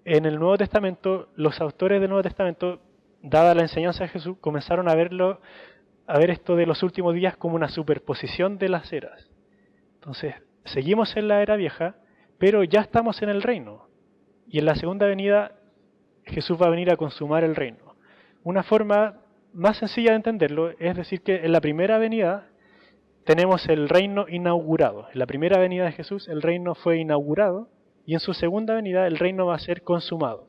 en el Nuevo Testamento, los autores del Nuevo Testamento, dada la enseñanza de Jesús, comenzaron a ver esto de los últimos días como una superposición de las eras. Entonces, seguimos en la era vieja, pero ya estamos en el reino. Y en la segunda venida, Jesús va a venir a consumar el reino. Una forma más sencilla de entenderlo es decir que en la primera venida tenemos el reino inaugurado. En la primera venida de Jesús el reino fue inaugurado y en su segunda venida el reino va a ser consumado.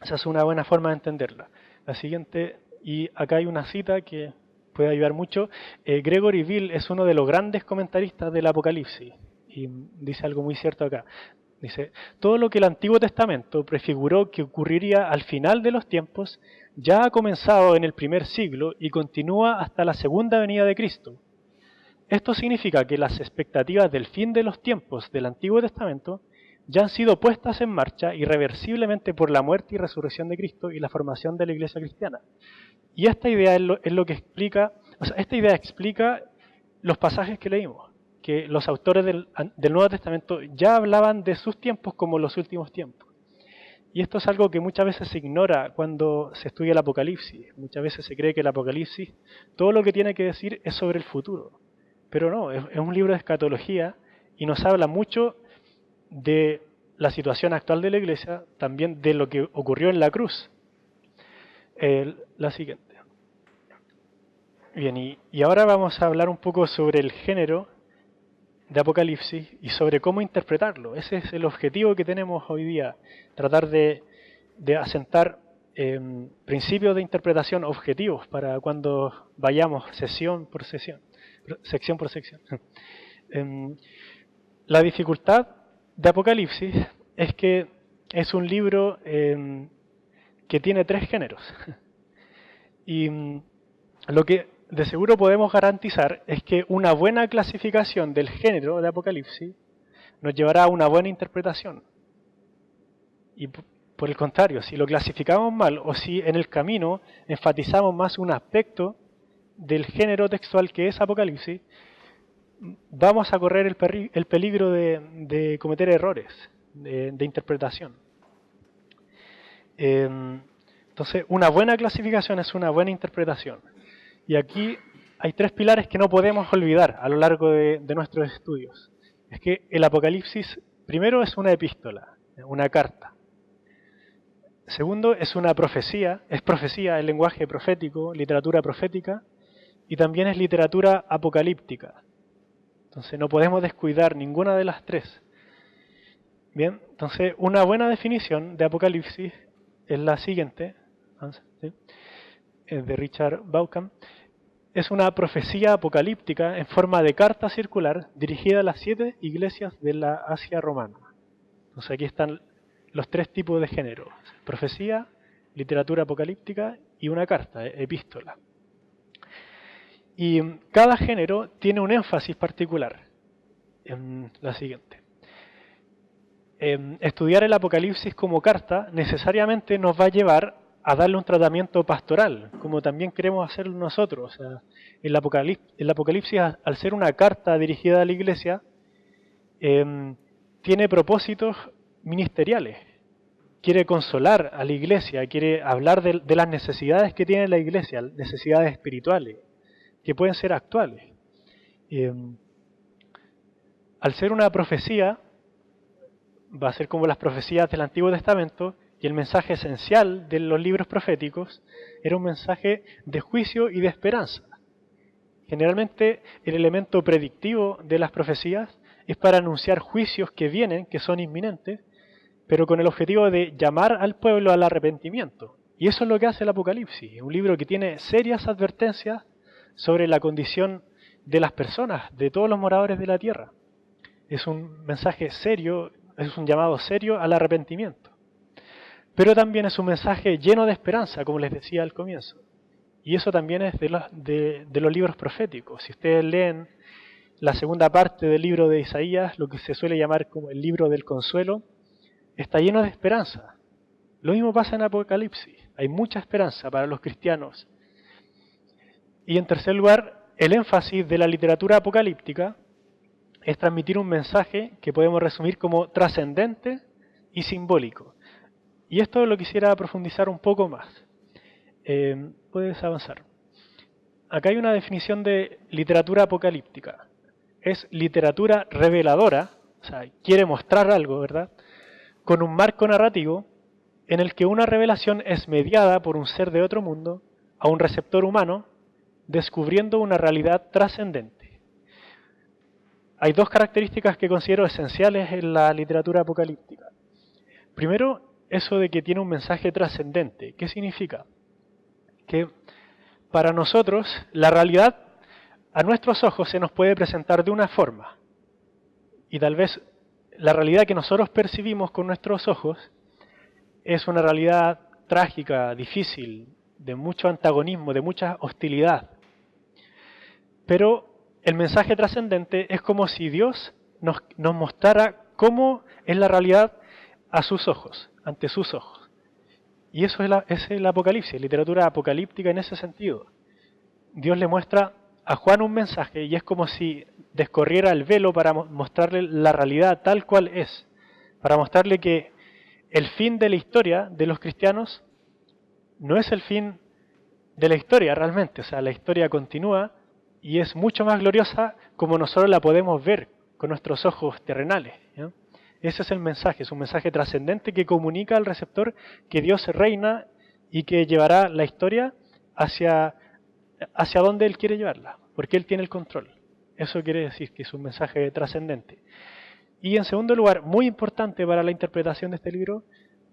Esa es una buena forma de entenderla. La siguiente, y acá hay una cita que puede ayudar mucho. Gregory Bill es uno de los grandes comentaristas del Apocalipsis y dice algo muy cierto acá. Dice, todo lo que el Antiguo Testamento prefiguró que ocurriría al final de los tiempos ya ha comenzado en el primer siglo y continúa hasta la segunda venida de Cristo. Esto significa que las expectativas del fin de los tiempos del Antiguo Testamento ya han sido puestas en marcha irreversiblemente por la muerte y resurrección de Cristo y la formación de la Iglesia cristiana. Y esta idea es lo que explica, esta idea explica los pasajes que leímos, que los autores del Nuevo Testamento ya hablaban de sus tiempos como los últimos tiempos. Y esto es algo que muchas veces se ignora cuando se estudia el Apocalipsis. Muchas veces se cree que el Apocalipsis, todo lo que tiene que decir es sobre el futuro. Pero no, es un libro de escatología y nos habla mucho de la situación actual de la Iglesia, también de lo que ocurrió en la cruz. La siguiente. Bien, y ahora vamos a hablar un poco sobre el género de Apocalipsis y sobre cómo interpretarlo. Ese es el objetivo que tenemos hoy día, tratar de asentar principios de interpretación objetivos para cuando vayamos sección por sección. La dificultad de Apocalipsis es que es un libro que tiene 3 géneros. Y lo que de seguro podemos garantizar es que una buena clasificación del género de Apocalipsis nos llevará a una buena interpretación. Y por el contrario, si lo clasificamos mal o si en el camino enfatizamos más un aspecto del género textual que es Apocalipsis, vamos a correr el peligro de cometer errores de interpretación. Entonces, una buena clasificación es una buena interpretación. Y aquí hay 3 pilares que no podemos olvidar a lo largo de nuestros estudios. Es que el Apocalipsis, primero, es una epístola, una carta. Segundo, es una profecía, el lenguaje profético, literatura profética, y también es literatura apocalíptica. Entonces no podemos descuidar ninguna de las 3. Bien, entonces una buena definición de Apocalipsis es la siguiente, ¿sí? De Richard Bauckham. Es una profecía apocalíptica en forma de carta circular dirigida a las 7 iglesias de la Asia romana. Entonces aquí están los 3 tipos de género: profecía, literatura apocalíptica y una carta, epístola. Y cada género tiene un énfasis particular. La siguiente. Estudiar el Apocalipsis como carta necesariamente nos va a llevar a darle un tratamiento pastoral, como también queremos hacerlo nosotros. O sea, el Apocalipsis, al ser una carta dirigida a la iglesia, tiene propósitos ministeriales. Quiere consolar a la iglesia, quiere hablar de las necesidades que tiene la iglesia, necesidades espirituales, que pueden ser actuales. Al ser una profecía, va a ser como las profecías del Antiguo Testamento, y el mensaje esencial de los libros proféticos era un mensaje de juicio y de esperanza. Generalmente el elemento predictivo de las profecías es para anunciar juicios que vienen, que son inminentes, pero con el objetivo de llamar al pueblo al arrepentimiento. Y eso es lo que hace el Apocalipsis, un libro que tiene serias advertencias sobre la condición de las personas, de todos los moradores de la tierra. Es un mensaje serio, es un llamado serio al arrepentimiento. Pero también es un mensaje lleno de esperanza, como les decía al comienzo. Y eso también es de los libros proféticos. Si ustedes leen la segunda parte del libro de Isaías, lo que se suele llamar como el libro del consuelo, está lleno de esperanza. Lo mismo pasa en Apocalipsis. Hay mucha esperanza para los cristianos. Y en tercer lugar, el énfasis de la literatura apocalíptica es transmitir un mensaje que podemos resumir como trascendente y simbólico. Y esto lo quisiera profundizar un poco más. Puedes avanzar. Acá hay una definición de literatura apocalíptica. Es literatura reveladora, o sea, quiere mostrar algo, ¿verdad? Con un marco narrativo en el que una revelación es mediada por un ser de otro mundo a un receptor humano, descubriendo una realidad trascendente. Hay dos características que considero esenciales en la literatura apocalíptica. Primero, eso de que tiene un mensaje trascendente. ¿Qué significa? Que para nosotros la realidad a nuestros ojos se nos puede presentar de una forma. Y tal vez la realidad que nosotros percibimos con nuestros ojos es una realidad trágica, difícil, de mucho antagonismo, de mucha hostilidad. Pero el mensaje trascendente es como si Dios nos mostrara cómo es la realidad a sus ojos, ante sus ojos. Y eso es el Apocalipsis, literatura apocalíptica en ese sentido. Dios le muestra a Juan un mensaje y es como si descorriera el velo para mostrarle la realidad tal cual es, para mostrarle que el fin de la historia de los cristianos no es el fin de la historia realmente, o sea, la historia continúa y es mucho más gloriosa como nosotros la podemos ver con nuestros ojos terrenales, ¿no? Ese es el mensaje, es un mensaje trascendente que comunica al receptor que Dios reina y que llevará la historia hacia donde Él quiere llevarla, porque Él tiene el control. Eso quiere decir que es un mensaje trascendente. Y en segundo lugar, muy importante para la interpretación de este libro,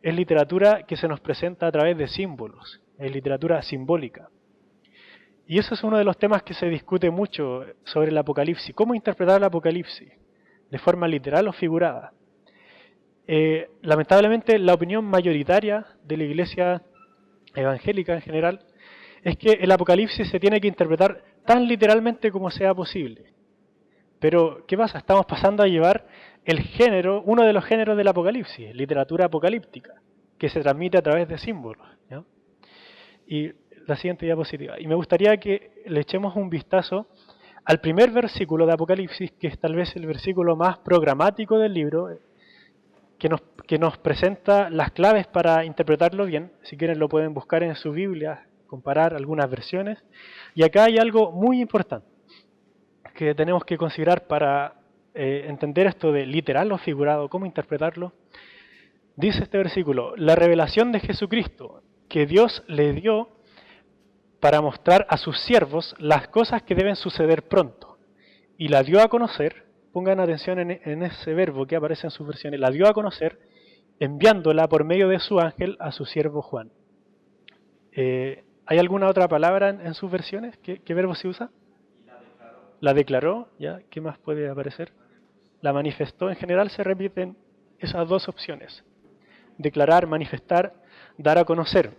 es literatura que se nos presenta a través de símbolos, es literatura simbólica. Y eso es uno de los temas que se discute mucho sobre el Apocalipsis. ¿Cómo interpretar el Apocalipsis? ¿De forma literal o figurada? Lamentablemente, la opinión mayoritaria de la Iglesia evangélica en general es que el Apocalipsis se tiene que interpretar tan literalmente como sea posible. Pero, ¿qué pasa? Estamos pasando a llevar el género, uno de los géneros del Apocalipsis, literatura apocalíptica, que se transmite a través de símbolos, ¿no? Y la siguiente diapositiva. Y me gustaría que le echemos un vistazo al primer versículo de Apocalipsis, que es tal vez el versículo más programático del libro, que nos presenta las claves para interpretarlo bien. Si quieren lo pueden buscar en su Biblia, comparar algunas versiones. Y acá hay algo muy importante que tenemos que considerar para entender esto de literal o figurado, cómo interpretarlo. Dice este versículo: la revelación de Jesucristo que Dios le dio para mostrar a sus siervos las cosas que deben suceder pronto. Y la dio a conocer, pongan atención en ese verbo que aparece en sus versiones, la dio a conocer enviándola por medio de su ángel a su siervo Juan. ¿Hay alguna otra palabra en sus versiones? ¿Qué verbo se usa? La declaró, ¿ya? ¿Qué más puede aparecer? La manifestó. En general se repiten esas dos opciones: declarar, manifestar, dar a conocer.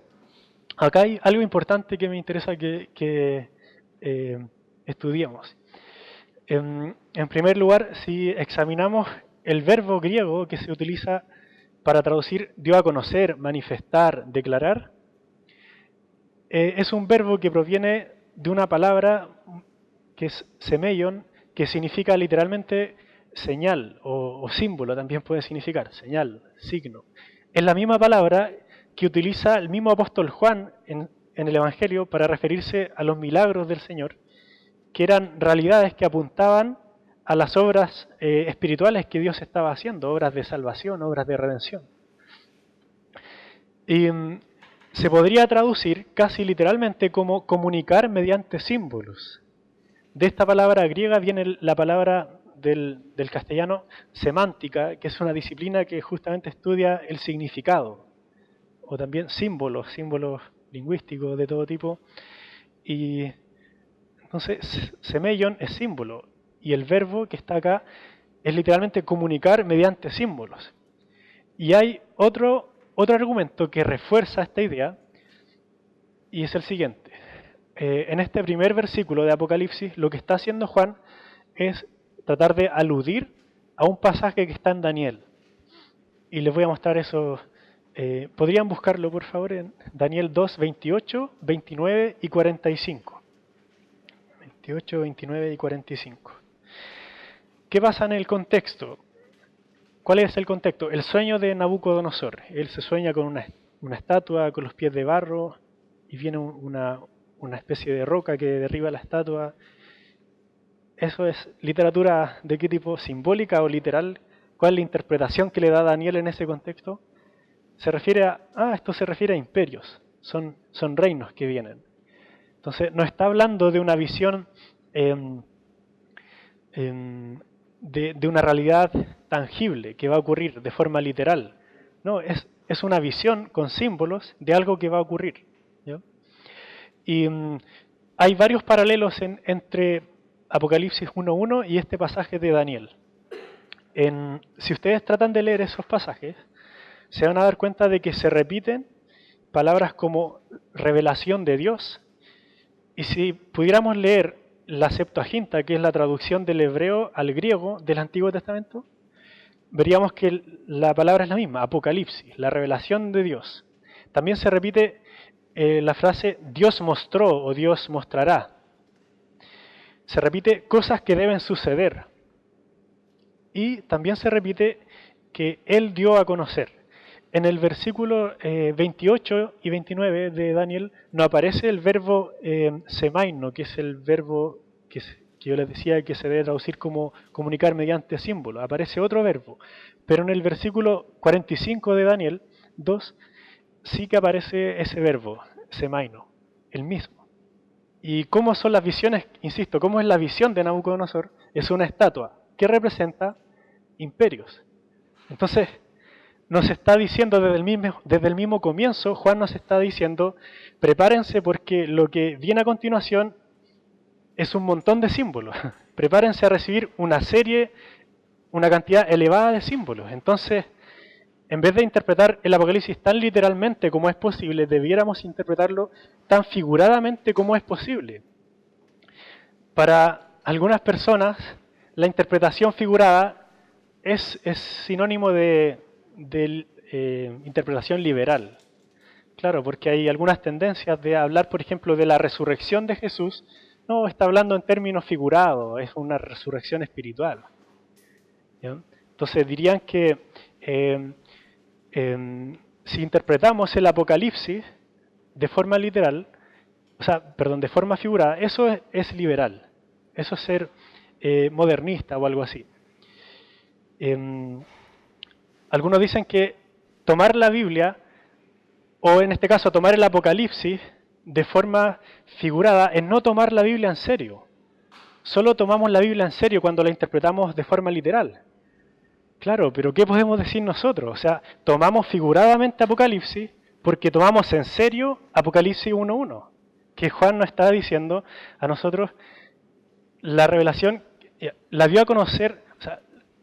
Acá hay algo importante que me interesa que estudiemos. En primer lugar, si examinamos el verbo griego que se utiliza para traducir dio a conocer, manifestar, declarar, es un verbo que proviene de una palabra que es semeion, que significa literalmente señal o símbolo, también puede significar señal, signo. Es la misma palabra que utiliza el mismo apóstol Juan en el Evangelio para referirse a los milagros del Señor, que eran realidades que apuntaban a las obras espirituales que Dios estaba haciendo, obras de salvación, obras de redención. Y se podría traducir casi literalmente como comunicar mediante símbolos. De esta palabra griega viene la palabra del castellano semántica, que es una disciplina que justamente estudia el significado, o también símbolos lingüísticos de todo tipo. Y entonces semeion es símbolo, y el verbo que está acá es literalmente comunicar mediante símbolos. Y hay otro argumento que refuerza esta idea, y es el siguiente. En este primer versículo de Apocalipsis, lo que está haciendo Juan es tratar de aludir a un pasaje que está en Daniel. Y les voy a mostrar eso. ¿Podrían buscarlo, por favor, en Daniel 2, 28, 29 y 45? 28, 29 y 45. ¿Qué pasa en el contexto? ¿Cuál es el contexto? El sueño de Nabucodonosor. Él se sueña con una estatua con los pies de barro y viene una especie de roca que derriba la estatua. ¿Eso es literatura de qué tipo? ¿Simbólica o literal? ¿Cuál es la interpretación que le da Daniel en ese contexto? Se refiere esto se refiere a imperios, son reinos que vienen. Entonces, no está hablando de una visión de una realidad tangible que va a ocurrir de forma literal. No, es una visión con símbolos de algo que va a ocurrir, ¿ya? Y hay varios paralelos entre Apocalipsis 1.1 y este pasaje de Daniel. Si ustedes tratan de leer esos pasajes, se van a dar cuenta de que se repiten palabras como revelación de Dios. Y si pudiéramos leer la Septuaginta, que es la traducción del hebreo al griego del Antiguo Testamento, veríamos que la palabra es la misma, Apocalipsis, la revelación de Dios. También se repite la frase Dios mostró o Dios mostrará. Se repite cosas que deben suceder. Y también se repite que Él dio a conocer. En el versículo 28 y 29 de Daniel no aparece el verbo semaino, que es el verbo que yo les decía que se debe traducir como comunicar mediante símbolo. Aparece otro verbo. Pero en el versículo 45 de Daniel 2 sí que aparece ese verbo, semaino, el mismo. ¿Y cómo son las visiones? Insisto, ¿cómo es la visión de Nabucodonosor? Es una estatua que representa imperios. Entonces, nos está diciendo desde el mismo comienzo, Juan nos está diciendo, prepárense porque lo que viene a continuación es un montón de símbolos. Prepárense a recibir una cantidad elevada de símbolos. Entonces, en vez de interpretar el Apocalipsis tan literalmente como es posible, debiéramos interpretarlo tan figuradamente como es posible. Para algunas personas, la interpretación figurada es sinónimo de interpretación liberal. Claro, porque hay algunas tendencias de hablar, por ejemplo, de la resurrección de Jesús. No, está hablando en términos figurados, es una resurrección espiritual. ¿Ya? Entonces dirían que si interpretamos el Apocalipsis de forma literal, de forma figurada, eso es liberal. Eso es ser modernista o algo así. Algunos dicen que tomar la Biblia, o en este caso tomar el Apocalipsis de forma figurada, es no tomar la Biblia en serio. Solo tomamos la Biblia en serio cuando la interpretamos de forma literal. Claro, pero ¿qué podemos decir nosotros? O sea, tomamos figuradamente Apocalipsis porque tomamos en serio Apocalipsis 1.1, que Juan nos está diciendo a nosotros la revelación, la dio a conocer,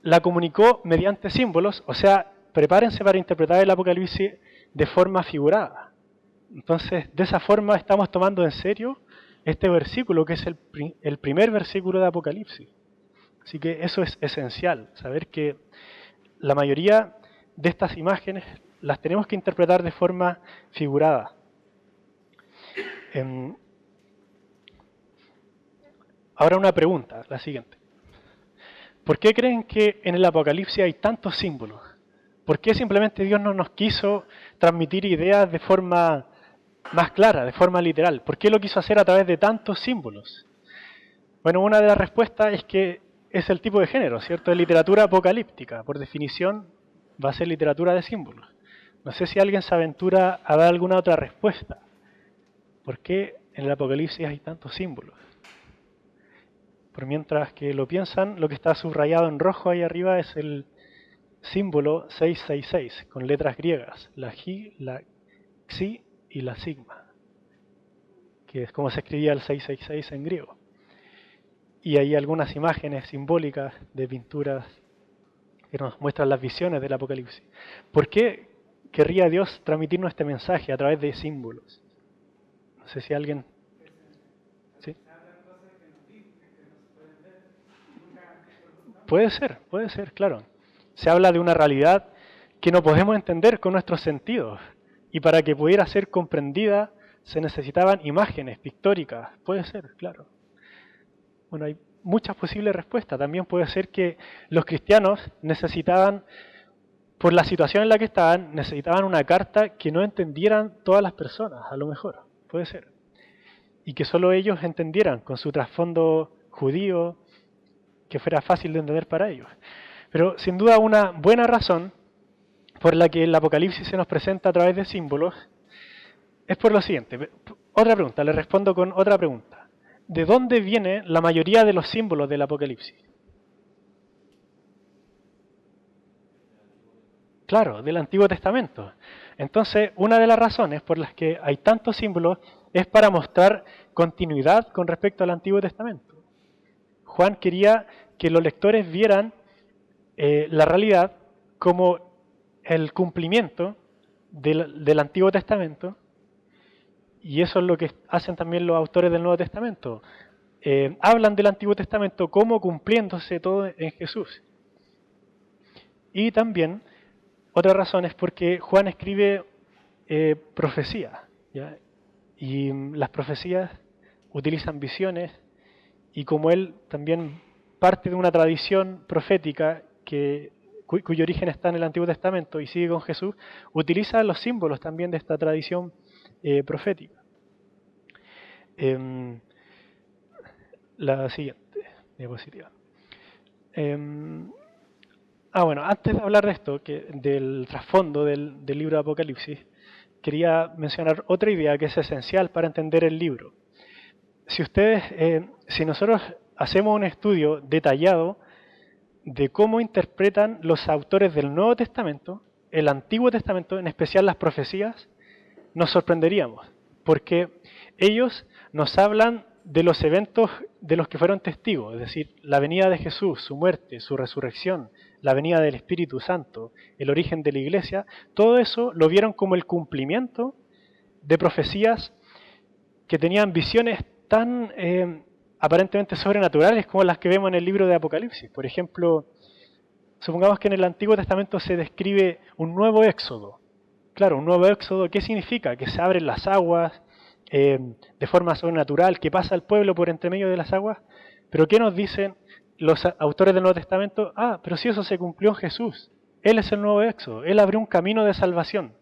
la comunicó mediante símbolos, o sea, prepárense para interpretar el Apocalipsis de forma figurada. Entonces, de esa forma estamos tomando en serio este versículo, que es el primer versículo de Apocalipsis. Así que eso es esencial, saber que la mayoría de estas imágenes las tenemos que interpretar de forma figurada. Ahora una pregunta, la siguiente. ¿Por qué creen que en el Apocalipsis hay tantos símbolos? ¿Por qué simplemente Dios no nos quiso transmitir ideas de forma más clara, de forma literal? ¿Por qué lo quiso hacer a través de tantos símbolos? Bueno, una de las respuestas es que es el tipo de género, ¿cierto? Es literatura apocalíptica. Por definición, va a ser literatura de símbolos. No sé si alguien se aventura a dar alguna otra respuesta. ¿Por qué en el Apocalipsis hay tantos símbolos? Por mientras que lo piensan, lo que está subrayado en rojo ahí arriba es el símbolo 666, con letras griegas, la Gi, la Xi y la Sigma, que es como se escribía el 666 en griego. Y hay algunas imágenes simbólicas de pinturas que nos muestran las visiones del Apocalipsis. ¿Por qué querría Dios transmitirnos este mensaje a través de símbolos? No sé si alguien... ¿Sí? Puede ser, claro. Se habla de una realidad que no podemos entender con nuestros sentidos. Y para que pudiera ser comprendida se necesitaban imágenes pictóricas. Puede ser, claro. Bueno, hay muchas posibles respuestas. También puede ser que los cristianos necesitaban, por la situación en la que estaban, necesitaban una carta que no entendieran todas las personas, a lo mejor. Puede ser. Y que solo ellos entendieran, con su trasfondo judío, que fuera fácil de entender para ellos. Pero sin duda una buena razón por la que el Apocalipsis se nos presenta a través de símbolos es por lo siguiente. Otra pregunta, le respondo con otra pregunta. ¿De dónde viene la mayoría de los símbolos del Apocalipsis? Claro, del Antiguo Testamento. Entonces, una de las razones por las que hay tantos símbolos es para mostrar continuidad con respecto al Antiguo Testamento. Juan quería que los lectores vieran la realidad como el cumplimiento del Antiguo Testamento, y eso es lo que hacen también los autores del Nuevo Testamento. Hablan del Antiguo Testamento como cumpliéndose todo en Jesús. Y también, otra razón es porque Juan escribe profecía, ¿ya? Y las profecías utilizan visiones, y como él también parte de una tradición profética cuyo origen está en el Antiguo Testamento y sigue con Jesús, utiliza los símbolos también de esta tradición profética. La siguiente diapositiva. Bueno, antes de hablar de esto, del trasfondo del libro de Apocalipsis, quería mencionar otra idea que es esencial para entender el libro. Si nosotros hacemos un estudio detallado de cómo interpretan los autores del Nuevo Testamento, el Antiguo Testamento, en especial las profecías, nos sorprenderíamos, porque ellos nos hablan de los eventos de los que fueron testigos, es decir, la venida de Jesús, su muerte, su resurrección, la venida del Espíritu Santo, el origen de la Iglesia. Todo eso lo vieron como el cumplimiento de profecías que tenían visiones tan aparentemente sobrenaturales como las que vemos en el libro de Apocalipsis. Por ejemplo, supongamos que en el Antiguo Testamento se describe un nuevo éxodo. Claro, un nuevo éxodo, ¿qué significa? Que se abren las aguas de forma sobrenatural, que pasa el pueblo por entre medio de las aguas. Pero ¿qué nos dicen los autores del Nuevo Testamento? Pero si eso se cumplió en Jesús. Él es el nuevo éxodo. Él abrió un camino de salvación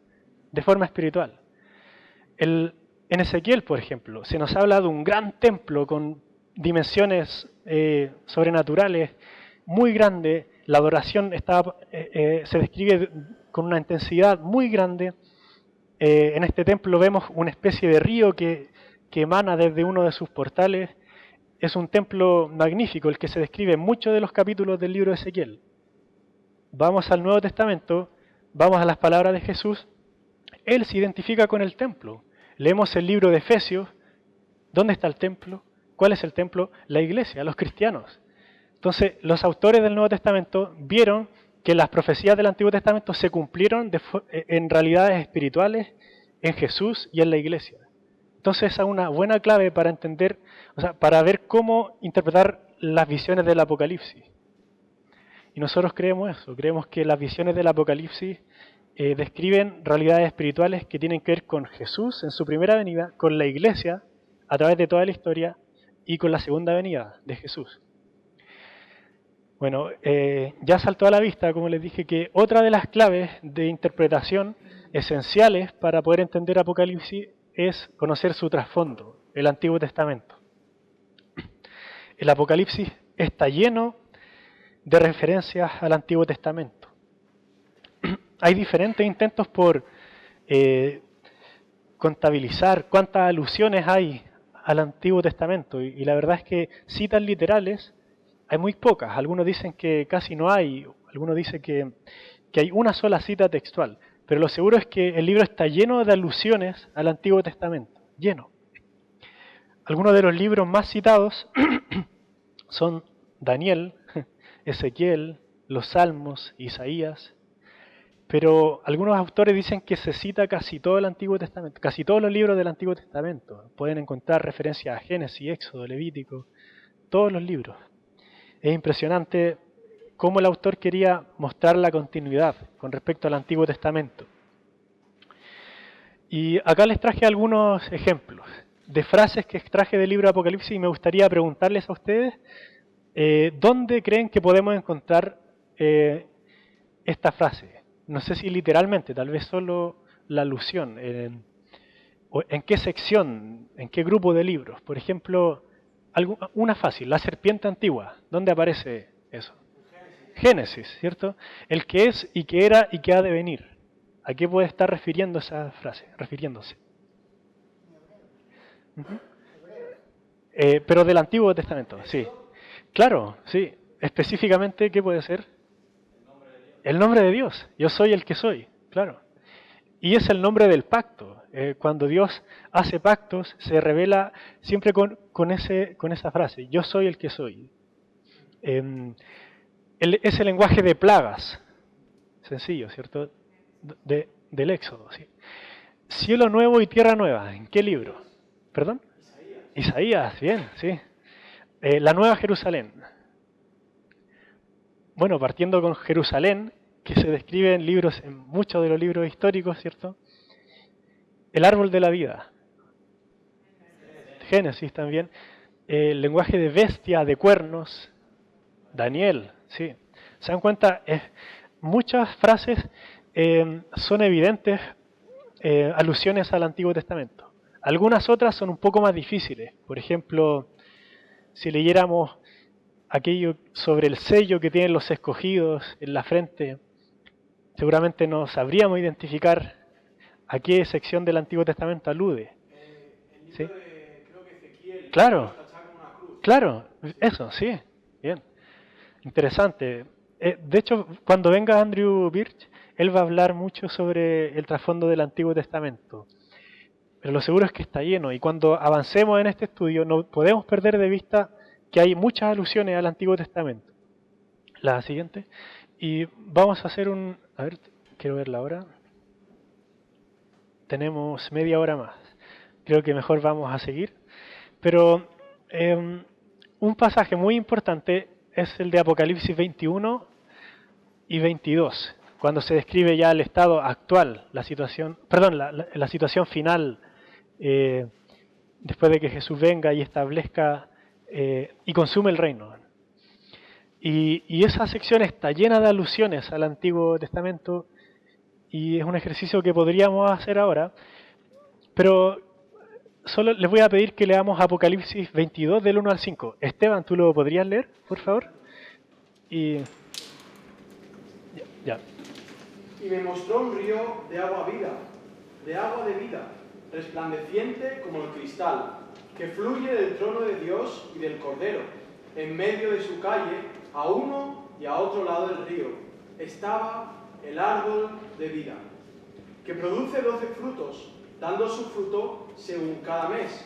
de forma espiritual. En Ezequiel, por ejemplo, se nos habla de un gran templo con dimensiones sobrenaturales, muy grande. La adoración se describe con una intensidad muy grande. En este templo vemos una especie de río que emana desde uno de sus portales. Es un templo magnífico, el que se describe en muchos de los capítulos del libro de Ezequiel. Vamos al Nuevo Testamento, vamos a las palabras de Jesús. Él se identifica con el templo. Leemos el libro de Efesios. ¿Dónde está el templo? ¿Cuál es el templo? La iglesia, los cristianos. Entonces, los autores del Nuevo Testamento vieron que las profecías del Antiguo Testamento se cumplieron en realidades espirituales, en Jesús y en la iglesia. Entonces, esa es una buena clave para entender, para ver cómo interpretar las visiones del Apocalipsis. Y nosotros creemos eso, creemos que las visiones del Apocalipsis describen realidades espirituales que tienen que ver con Jesús en su primera venida, con la iglesia a través de toda la historia y con la segunda venida de Jesús. Bueno, ya saltó a la vista, como les dije, que otra de las claves de interpretación esenciales para poder entender Apocalipsis es conocer su trasfondo, el Antiguo Testamento. El Apocalipsis está lleno de referencias al Antiguo Testamento. Hay diferentes intentos por contabilizar cuántas alusiones hay al Antiguo Testamento y la verdad es que citas literales hay muy pocas. Algunos dicen que casi no hay, algunos dicen que hay una sola cita textual, pero lo seguro es que el libro está lleno de alusiones al Antiguo Testamento, lleno. Algunos de los libros más citados son Daniel, Ezequiel, los Salmos, Isaías, pero algunos autores dicen que se cita casi todo el Antiguo Testamento, casi todos los libros del Antiguo Testamento. Pueden encontrar referencias a Génesis, Éxodo, Levítico, todos los libros. Es impresionante cómo el autor quería mostrar la continuidad con respecto al Antiguo Testamento. Y acá les traje algunos ejemplos de frases que extraje del libro de Apocalipsis y me gustaría preguntarles a ustedes ¿dónde creen que podemos encontrar esta frase? No sé si literalmente, tal vez solo la alusión. ¿En qué sección? ¿En qué grupo de libros? Por ejemplo, una fácil, la serpiente antigua. ¿Dónde aparece eso? Génesis, ¿cierto? El que es y que era y que ha de venir. ¿A qué puede estar refiriendo esa frase? Refiriéndose. Pero del Antiguo Testamento, sí. Claro, sí. Específicamente, ¿qué puede ser? El nombre de Dios. Yo soy el que soy, claro. Y es el nombre del pacto. Cuando Dios hace pactos, se revela siempre con esa frase. Yo soy el que soy. Es el lenguaje de plagas. Sencillo, ¿cierto? Del Éxodo, sí. Cielo nuevo y tierra nueva. ¿En qué libro? ¿Perdón? Isaías, bien, sí. La Nueva Jerusalén. Bueno, partiendo con Jerusalén, que se describe en muchos de los libros históricos, ¿cierto? El árbol de la vida. Génesis también. El lenguaje de bestia, de cuernos. Daniel, sí. ¿Se dan cuenta? Muchas frases son evidentes alusiones al Antiguo Testamento. Algunas otras son un poco más difíciles. Por ejemplo, si leyéramos aquello sobre el sello que tienen los escogidos en la frente, seguramente no sabríamos identificar a qué sección del Antiguo Testamento alude. El ¿Sí? libro de, creo que Ezequiel, Claro, está con una cruz. claro, eso, sí, bien. Interesante. De hecho, cuando venga Andrew Birch, él va a hablar mucho sobre el trasfondo del Antiguo Testamento. Pero lo seguro es que está lleno y cuando avancemos en este estudio no podemos perder de vista que hay muchas alusiones al Antiguo Testamento. La siguiente. Y vamos a hacer a ver, quiero ver la hora. Tenemos media hora más. Creo que mejor vamos a seguir. Pero un pasaje muy importante es el de Apocalipsis 21 y 22, cuando se describe ya el estado actual, la situación final, después de que Jesús venga y establezca y consume el reino. Y esa sección está llena de alusiones al Antiguo Testamento y es un ejercicio que podríamos hacer ahora, pero solo les voy a pedir que leamos Apocalipsis 22 del 1 al 5. Esteban, ¿tú lo podrías leer, por favor? Y ya. Y me mostró un río de agua vida, resplandeciente como el cristal, que fluye del trono de Dios y del Cordero. En medio de su calle, a uno y a otro lado del río, estaba el árbol de vida, que produce 12 frutos, dando su fruto según cada mes.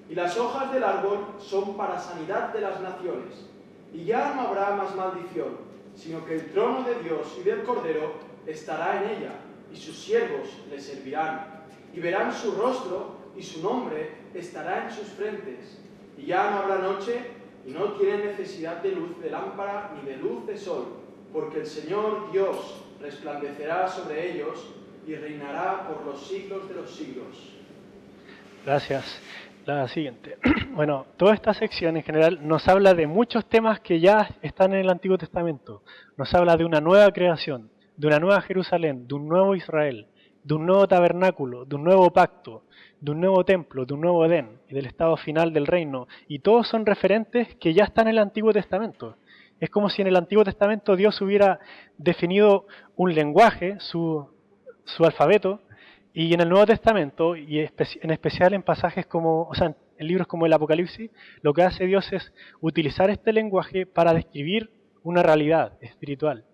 Y las hojas del árbol son para sanidad de las naciones. Y ya no habrá más maldición, sino que el trono de Dios y del Cordero estará en ella, y sus siervos le servirán. Y verán su rostro, y su nombre estará en sus frentes. Y ya no habrá noche, y no tienen necesidad de luz de lámpara ni de luz de sol, porque el Señor Dios resplandecerá sobre ellos y reinará por los siglos de los siglos. Gracias. La siguiente. Bueno, toda esta sección en general nos habla de muchos temas que ya están en el Antiguo Testamento. Nos habla de una nueva creación, de una nueva Jerusalén, de un nuevo Israel, de un nuevo tabernáculo, de un nuevo pacto, de un nuevo templo, de un nuevo Edén y del estado final del reino. Y todos son referentes que ya están en el Antiguo Testamento. Es como si en el Antiguo Testamento Dios hubiera definido un lenguaje, su alfabeto, y en el Nuevo Testamento, y en especial en pasajes como, en libros como el Apocalipsis, lo que hace Dios es utilizar este lenguaje para describir una realidad espiritual.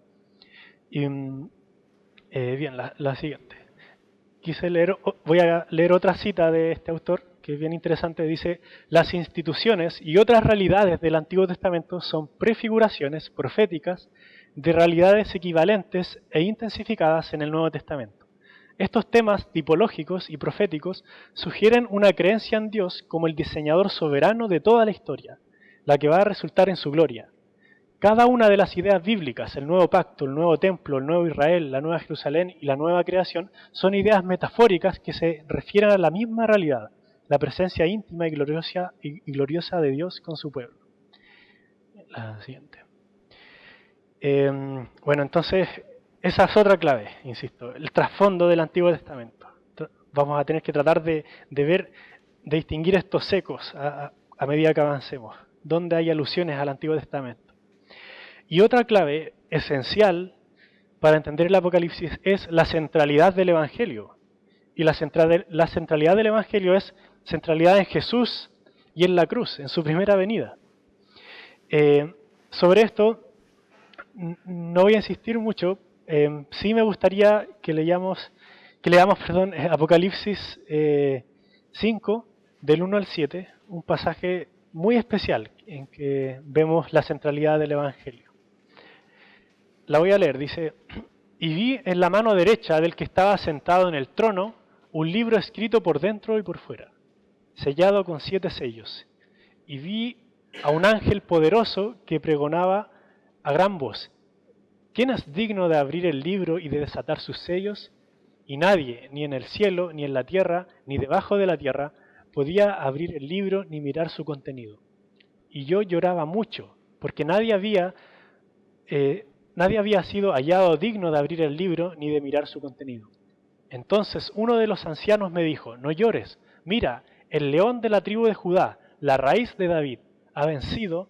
Y, bien, la siguiente. Voy a leer otra cita de este autor, que es bien interesante. Dice: las instituciones y otras realidades del Antiguo Testamento son prefiguraciones proféticas de realidades equivalentes e intensificadas en el Nuevo Testamento. Estos temas tipológicos y proféticos sugieren una creencia en Dios como el diseñador soberano de toda la historia, la que va a resultar en su gloria. Cada una de las ideas bíblicas, el nuevo pacto, el nuevo templo, el nuevo Israel, la nueva Jerusalén y la nueva creación, son ideas metafóricas que se refieren a la misma realidad, la presencia íntima y gloriosa de Dios con su pueblo. La siguiente. Bueno, entonces, esa es otra clave, insisto, el trasfondo del Antiguo Testamento. Vamos a tener que tratar de distinguir estos ecos a medida que avancemos, donde hay alusiones al Antiguo Testamento. Y otra clave esencial para entender el Apocalipsis es la centralidad del Evangelio. Y la centralidad del Evangelio es centralidad en Jesús y en la cruz, en su primera venida. Sobre esto no voy a insistir mucho. Sí me gustaría que leamos Apocalipsis 5, del 1 al 7, un pasaje muy especial en que vemos la centralidad del Evangelio. La voy a leer, dice: y vi en la mano derecha del que estaba sentado en el trono un libro escrito por dentro y por fuera, sellado con 7 sellos. Y vi a un ángel poderoso que pregonaba a gran voz: ¿quién es digno de abrir el libro y de desatar sus sellos? Y nadie, ni en el cielo, ni en la tierra, ni debajo de la tierra, podía abrir el libro ni mirar su contenido. Y yo lloraba mucho, porque nadie había sido hallado digno de abrir el libro ni de mirar su contenido. Entonces uno de los ancianos me dijo: no llores, mira, el león de la tribu de Judá, la raíz de David, ha vencido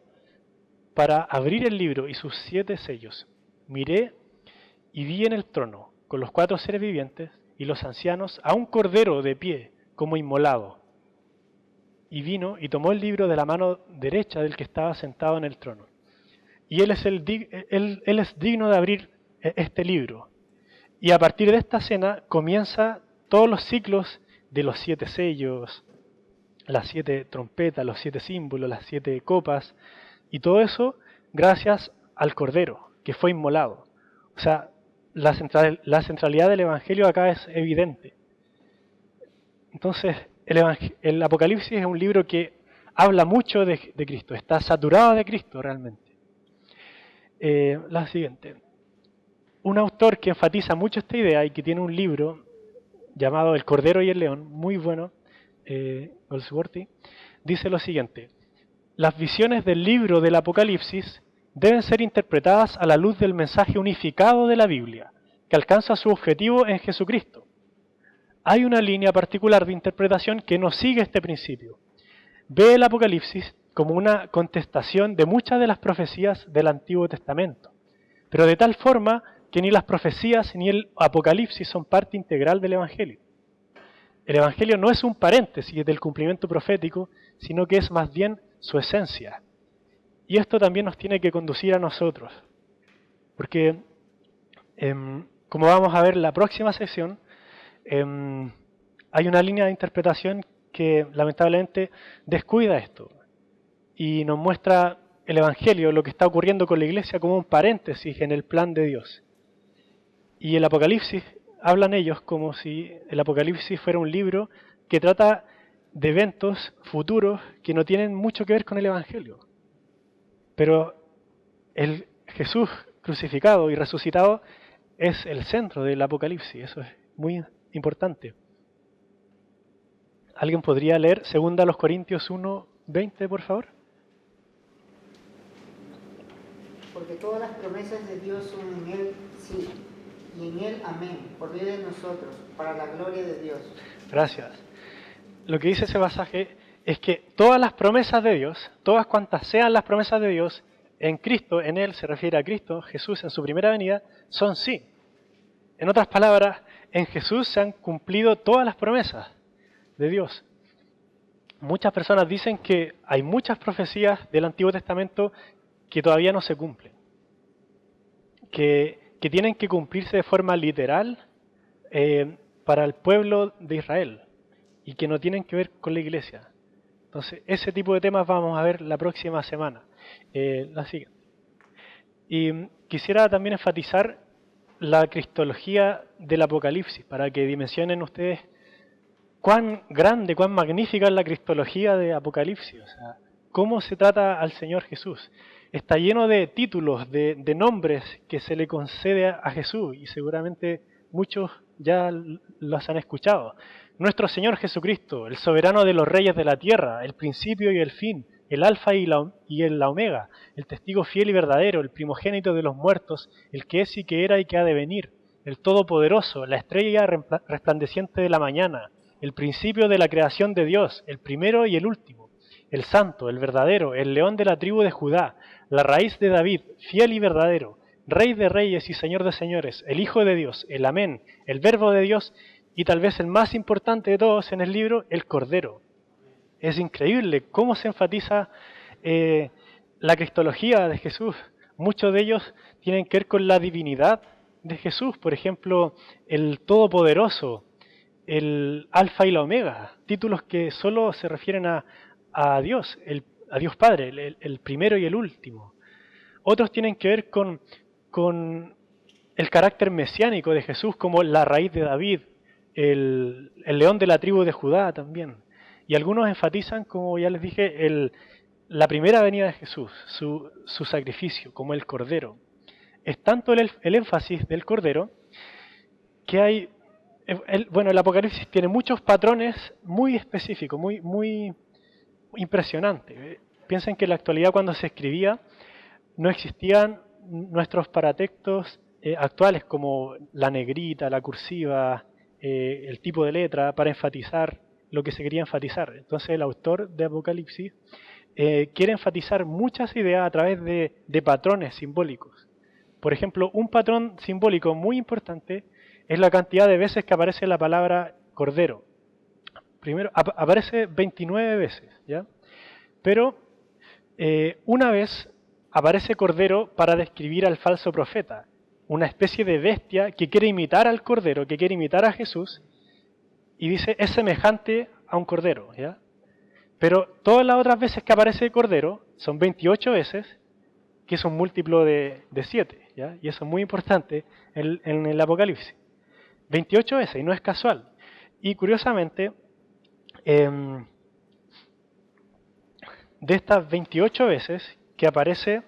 para abrir el libro y sus 7 sellos. Miré y vi en el trono, con los 4 seres vivientes y los ancianos, a un cordero de pie, como inmolado. Y vino y tomó el libro de la mano derecha del que estaba sentado en el trono. Y él es digno de abrir este libro. Y a partir de esta escena comienza todos los ciclos de los 7 sellos, las 7 trompetas, los 7 símbolos, las 7 copas, y todo eso gracias al Cordero, que fue inmolado. O sea, la centralidad del Evangelio acá es evidente. Entonces, el Apocalipsis es un libro que habla mucho de Cristo, está saturado de Cristo realmente. La siguiente. Un autor que enfatiza mucho esta idea y que tiene un libro llamado El Cordero y el León, muy bueno, Goldsworthy, dice lo siguiente: las visiones del libro del Apocalipsis deben ser interpretadas a la luz del mensaje unificado de la Biblia, que alcanza su objetivo en Jesucristo. Hay una línea particular de interpretación que no sigue este principio. Ve el Apocalipsis como una contestación de muchas de las profecías del Antiguo Testamento, pero de tal forma que ni las profecías ni el Apocalipsis son parte integral del Evangelio. El Evangelio no es un paréntesis del cumplimiento profético, sino que es más bien su esencia. Y esto también nos tiene que conducir a nosotros, porque, como vamos a ver en la próxima sección, hay una línea de interpretación que lamentablemente descuida esto y nos muestra el Evangelio, lo que está ocurriendo con la Iglesia, como un paréntesis en el plan de Dios. Y el Apocalipsis, hablan ellos como si el Apocalipsis fuera un libro que trata de eventos futuros que no tienen mucho que ver con el Evangelio. Pero el Jesús crucificado y resucitado es el centro del Apocalipsis, eso es muy importante. ¿Alguien podría leer 2 Corintios 1:20, por favor? Porque todas las promesas de Dios son en Él sí, y en Él amén, por medio de nosotros, para la gloria de Dios. Gracias. Lo que dice ese pasaje es que todas las promesas de Dios, todas cuantas sean las promesas de Dios, en Cristo, en Él, se refiere a Cristo, Jesús en su primera venida, son sí. En otras palabras, en Jesús se han cumplido todas las promesas de Dios. muchas personas dicen que hay muchas profecías del Antiguo Testamento que todavía no se cumplen, que tienen que cumplirse de forma literal para el pueblo de Israel y que no tienen que ver con la iglesia. Entonces, ese tipo de temas vamos a ver la próxima semana. La siguiente. Y quisiera también enfatizar la cristología del Apocalipsis, para que dimensionen ustedes cuán grande, cuán magnífica es la cristología de Apocalipsis. O sea, cómo se trata al Señor Jesús. Está lleno de títulos, de nombres que se le concede a Jesús, y seguramente muchos ya los han escuchado. Nuestro Señor Jesucristo, el soberano de los reyes de la tierra, el principio y el fin, el alfa y la omega, el testigo fiel y verdadero, el primogénito de los muertos, el que es y que era y que ha de venir, el todopoderoso, la estrella resplandeciente de la mañana, el principio de la creación de Dios, el primero y el último, el santo, el verdadero, el león de la tribu de Judá, la raíz de David, fiel y verdadero, Rey de reyes y Señor de señores, el Hijo de Dios, el Amén, el Verbo de Dios, y tal vez el más importante de todos en el libro, el Cordero. Es increíble cómo se enfatiza la cristología de Jesús. Muchos de ellos tienen que ver con la divinidad de Jesús. Por ejemplo, el Todopoderoso, el Alfa y la Omega, títulos que solo se refieren a Dios, a Dios Padre, el primero y el último. Otros tienen que ver con el carácter mesiánico de Jesús, como la raíz de David, el león de la tribu de Judá también. Y algunos enfatizan, como ya les dije, la primera venida de Jesús, su sacrificio, como el Cordero. Es tanto el énfasis del Cordero que hay... el Apocalipsis tiene muchos patrones muy específicos, muy impresionantes. Piensen que en la actualidad, cuando se escribía, no existían nuestros paratextos actuales como la negrita, la cursiva, el tipo de letra para enfatizar lo que se quería enfatizar. Entonces el autor de Apocalipsis quiere enfatizar muchas ideas a través de patrones simbólicos. Por ejemplo, un patrón simbólico muy importante es la cantidad de veces que aparece la palabra cordero. Primero, aparece 29 veces, ¿ya? Pero una vez aparece cordero para describir al falso profeta, una especie de bestia que quiere imitar al cordero, que quiere imitar a Jesús, y dice, es semejante a un cordero, ¿ya? Pero todas las otras veces que aparece cordero, son 28 veces, que es un múltiplo de 7, ¿ya? Y eso es muy importante en el Apocalipsis. 28 veces, y no es casual. Y curiosamente, de estas 28 veces que aparece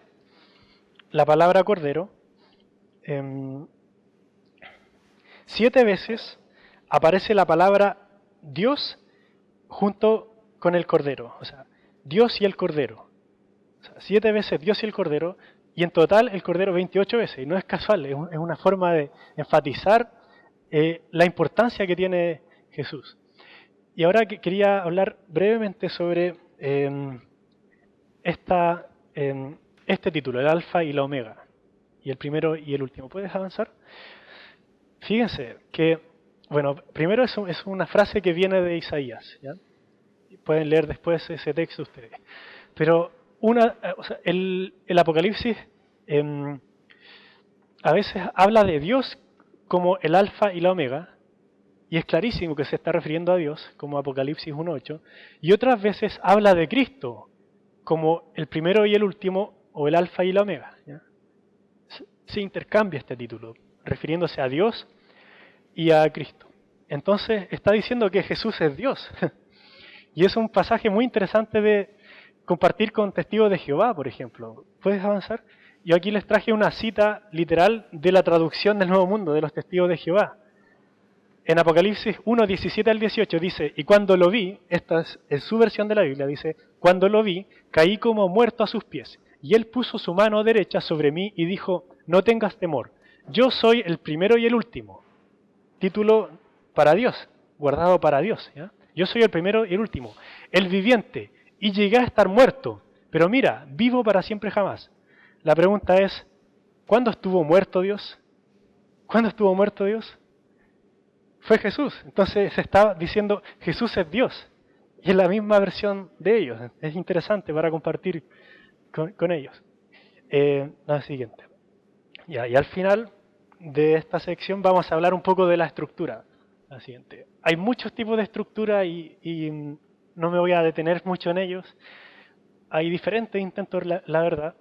la palabra cordero, 7 veces aparece la palabra Dios junto con el cordero. O sea, Dios y el cordero. O sea, 7 veces Dios y el cordero, y en total el cordero 28 veces. Y no es casual, es una forma de enfatizar la importancia que tiene Jesús. Y ahora quería hablar brevemente sobre este título, el Alfa y la Omega, y el primero y el último. ¿Puedes avanzar? Fíjense que, bueno, primero es una frase que viene de Isaías, ¿ya? Pueden leer después ese texto ustedes. Pero el Apocalipsis a veces habla de Dios como el Alfa y la Omega, y es clarísimo que se está refiriendo a Dios, como Apocalipsis 1.8, y otras veces habla de Cristo como el primero y el último, o el Alfa y la Omega, ¿ya? Se intercambia este título, refiriéndose a Dios y a Cristo. Entonces está diciendo que Jesús es Dios. Y es un pasaje muy interesante de compartir con testigos de Jehová, por ejemplo. ¿Puedes avanzar? Yo aquí les traje una cita literal de la traducción del Nuevo Mundo, de los testigos de Jehová. En Apocalipsis 1, 17 al 18 dice, y cuando lo vi, esta es su versión de la Biblia, dice, cuando lo vi, caí como muerto a sus pies, y él puso su mano derecha sobre mí y dijo, no tengas temor, yo soy el primero y el último. Título para Dios, guardado para Dios, ¿ya? Yo soy el primero y el último, el viviente, y llegué a estar muerto, pero mira, vivo para siempre jamás. La pregunta es, ¿cuándo estuvo muerto Dios? ¿Cuándo estuvo muerto Dios? Fue Jesús. Entonces se está diciendo, Jesús es Dios. y es la misma versión de ellos. Es interesante para compartir con ellos. La siguiente. Y al final de esta sección vamos a hablar un poco de la estructura. La siguiente. Hay muchos tipos de estructura y no me voy a detener mucho en ellos. Hay diferentes intentos, la verdad.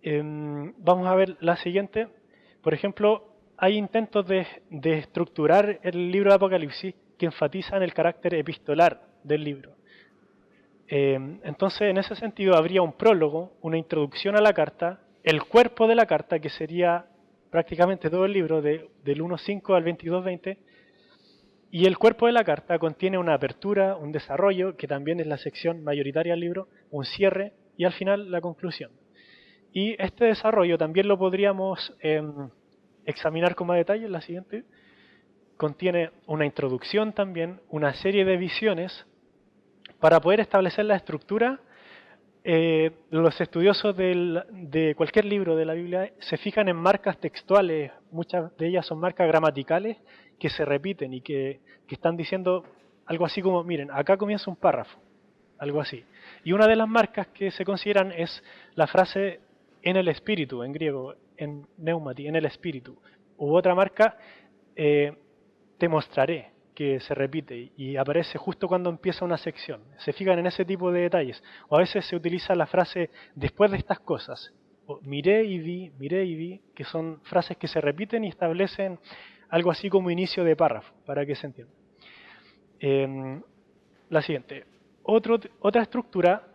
Vamos a ver la siguiente. Por ejemplo, hay intentos de estructurar el libro de Apocalipsis que enfatizan el carácter epistolar del libro. Entonces, en ese sentido, habría un prólogo, una introducción a la carta, el cuerpo de la carta, que sería prácticamente todo el libro, del 1.5 al 22.20, y el cuerpo de la carta contiene una apertura, un desarrollo, que también es la sección mayoritaria del libro, un cierre, y al final la conclusión. Y este desarrollo también lo podríamos examinar con más detalle en la siguiente. Contiene una introducción también, una serie de visiones. Para poder establecer la estructura, los estudiosos de cualquier libro de la Biblia se fijan en marcas textuales, muchas de ellas son marcas gramaticales que se repiten y que están diciendo algo así como, miren, acá comienza un párrafo, algo así. Y una de las marcas que se consideran es la frase en el espíritu, en griego, en pneumati, en el espíritu. U otra marca, te mostraré, que se repite y aparece justo cuando empieza una sección. Se fijan en ese tipo de detalles. O a veces se utiliza la frase después de estas cosas. O miré y vi, que son frases que se repiten y establecen algo así como inicio de párrafo, para que se entienda. La siguiente. Otra estructura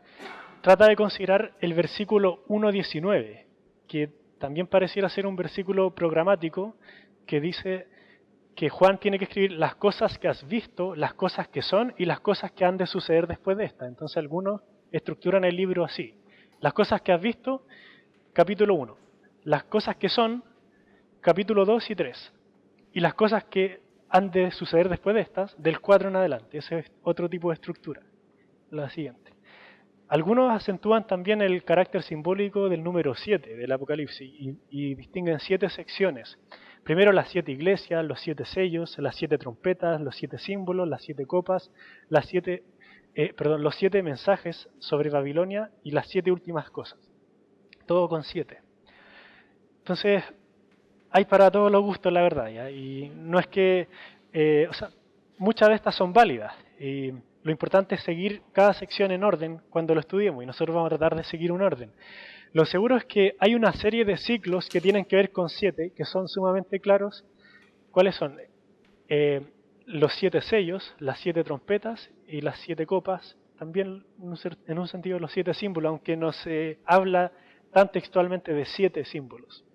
trata de considerar el versículo 1.19, que también pareciera ser un versículo programático que dice que Juan tiene que escribir las cosas que has visto, las cosas que son y las cosas que han de suceder después de esta. Entonces algunos estructuran el libro así. Las cosas que has visto, capítulo 1. Las cosas que son, capítulo 2 y 3. Y las cosas que han de suceder después de estas, del 4 en adelante. Ese es otro tipo de estructura. La siguiente. Algunos acentúan también el carácter simbólico del número 7 del Apocalipsis y distinguen 7 secciones. Primero las 7 iglesias, los 7 sellos, las 7 trompetas, los 7 símbolos, las 7 copas, los 7 mensajes sobre Babilonia y las 7 últimas cosas. Todo con 7. Entonces, hay para todos los gustos, la verdad, ¿ya? Y no es que... muchas de estas son válidas. Y lo importante es seguir cada sección en orden cuando lo estudiemos, y nosotros vamos a tratar de seguir un orden. Lo seguro es que hay una serie de ciclos que tienen que ver con 7, que son sumamente claros. ¿Cuáles son? Los 7 sellos, las 7 trompetas y las 7 copas. También, en un sentido, los 7 símbolos, aunque no se habla tan textualmente de 7 símbolos.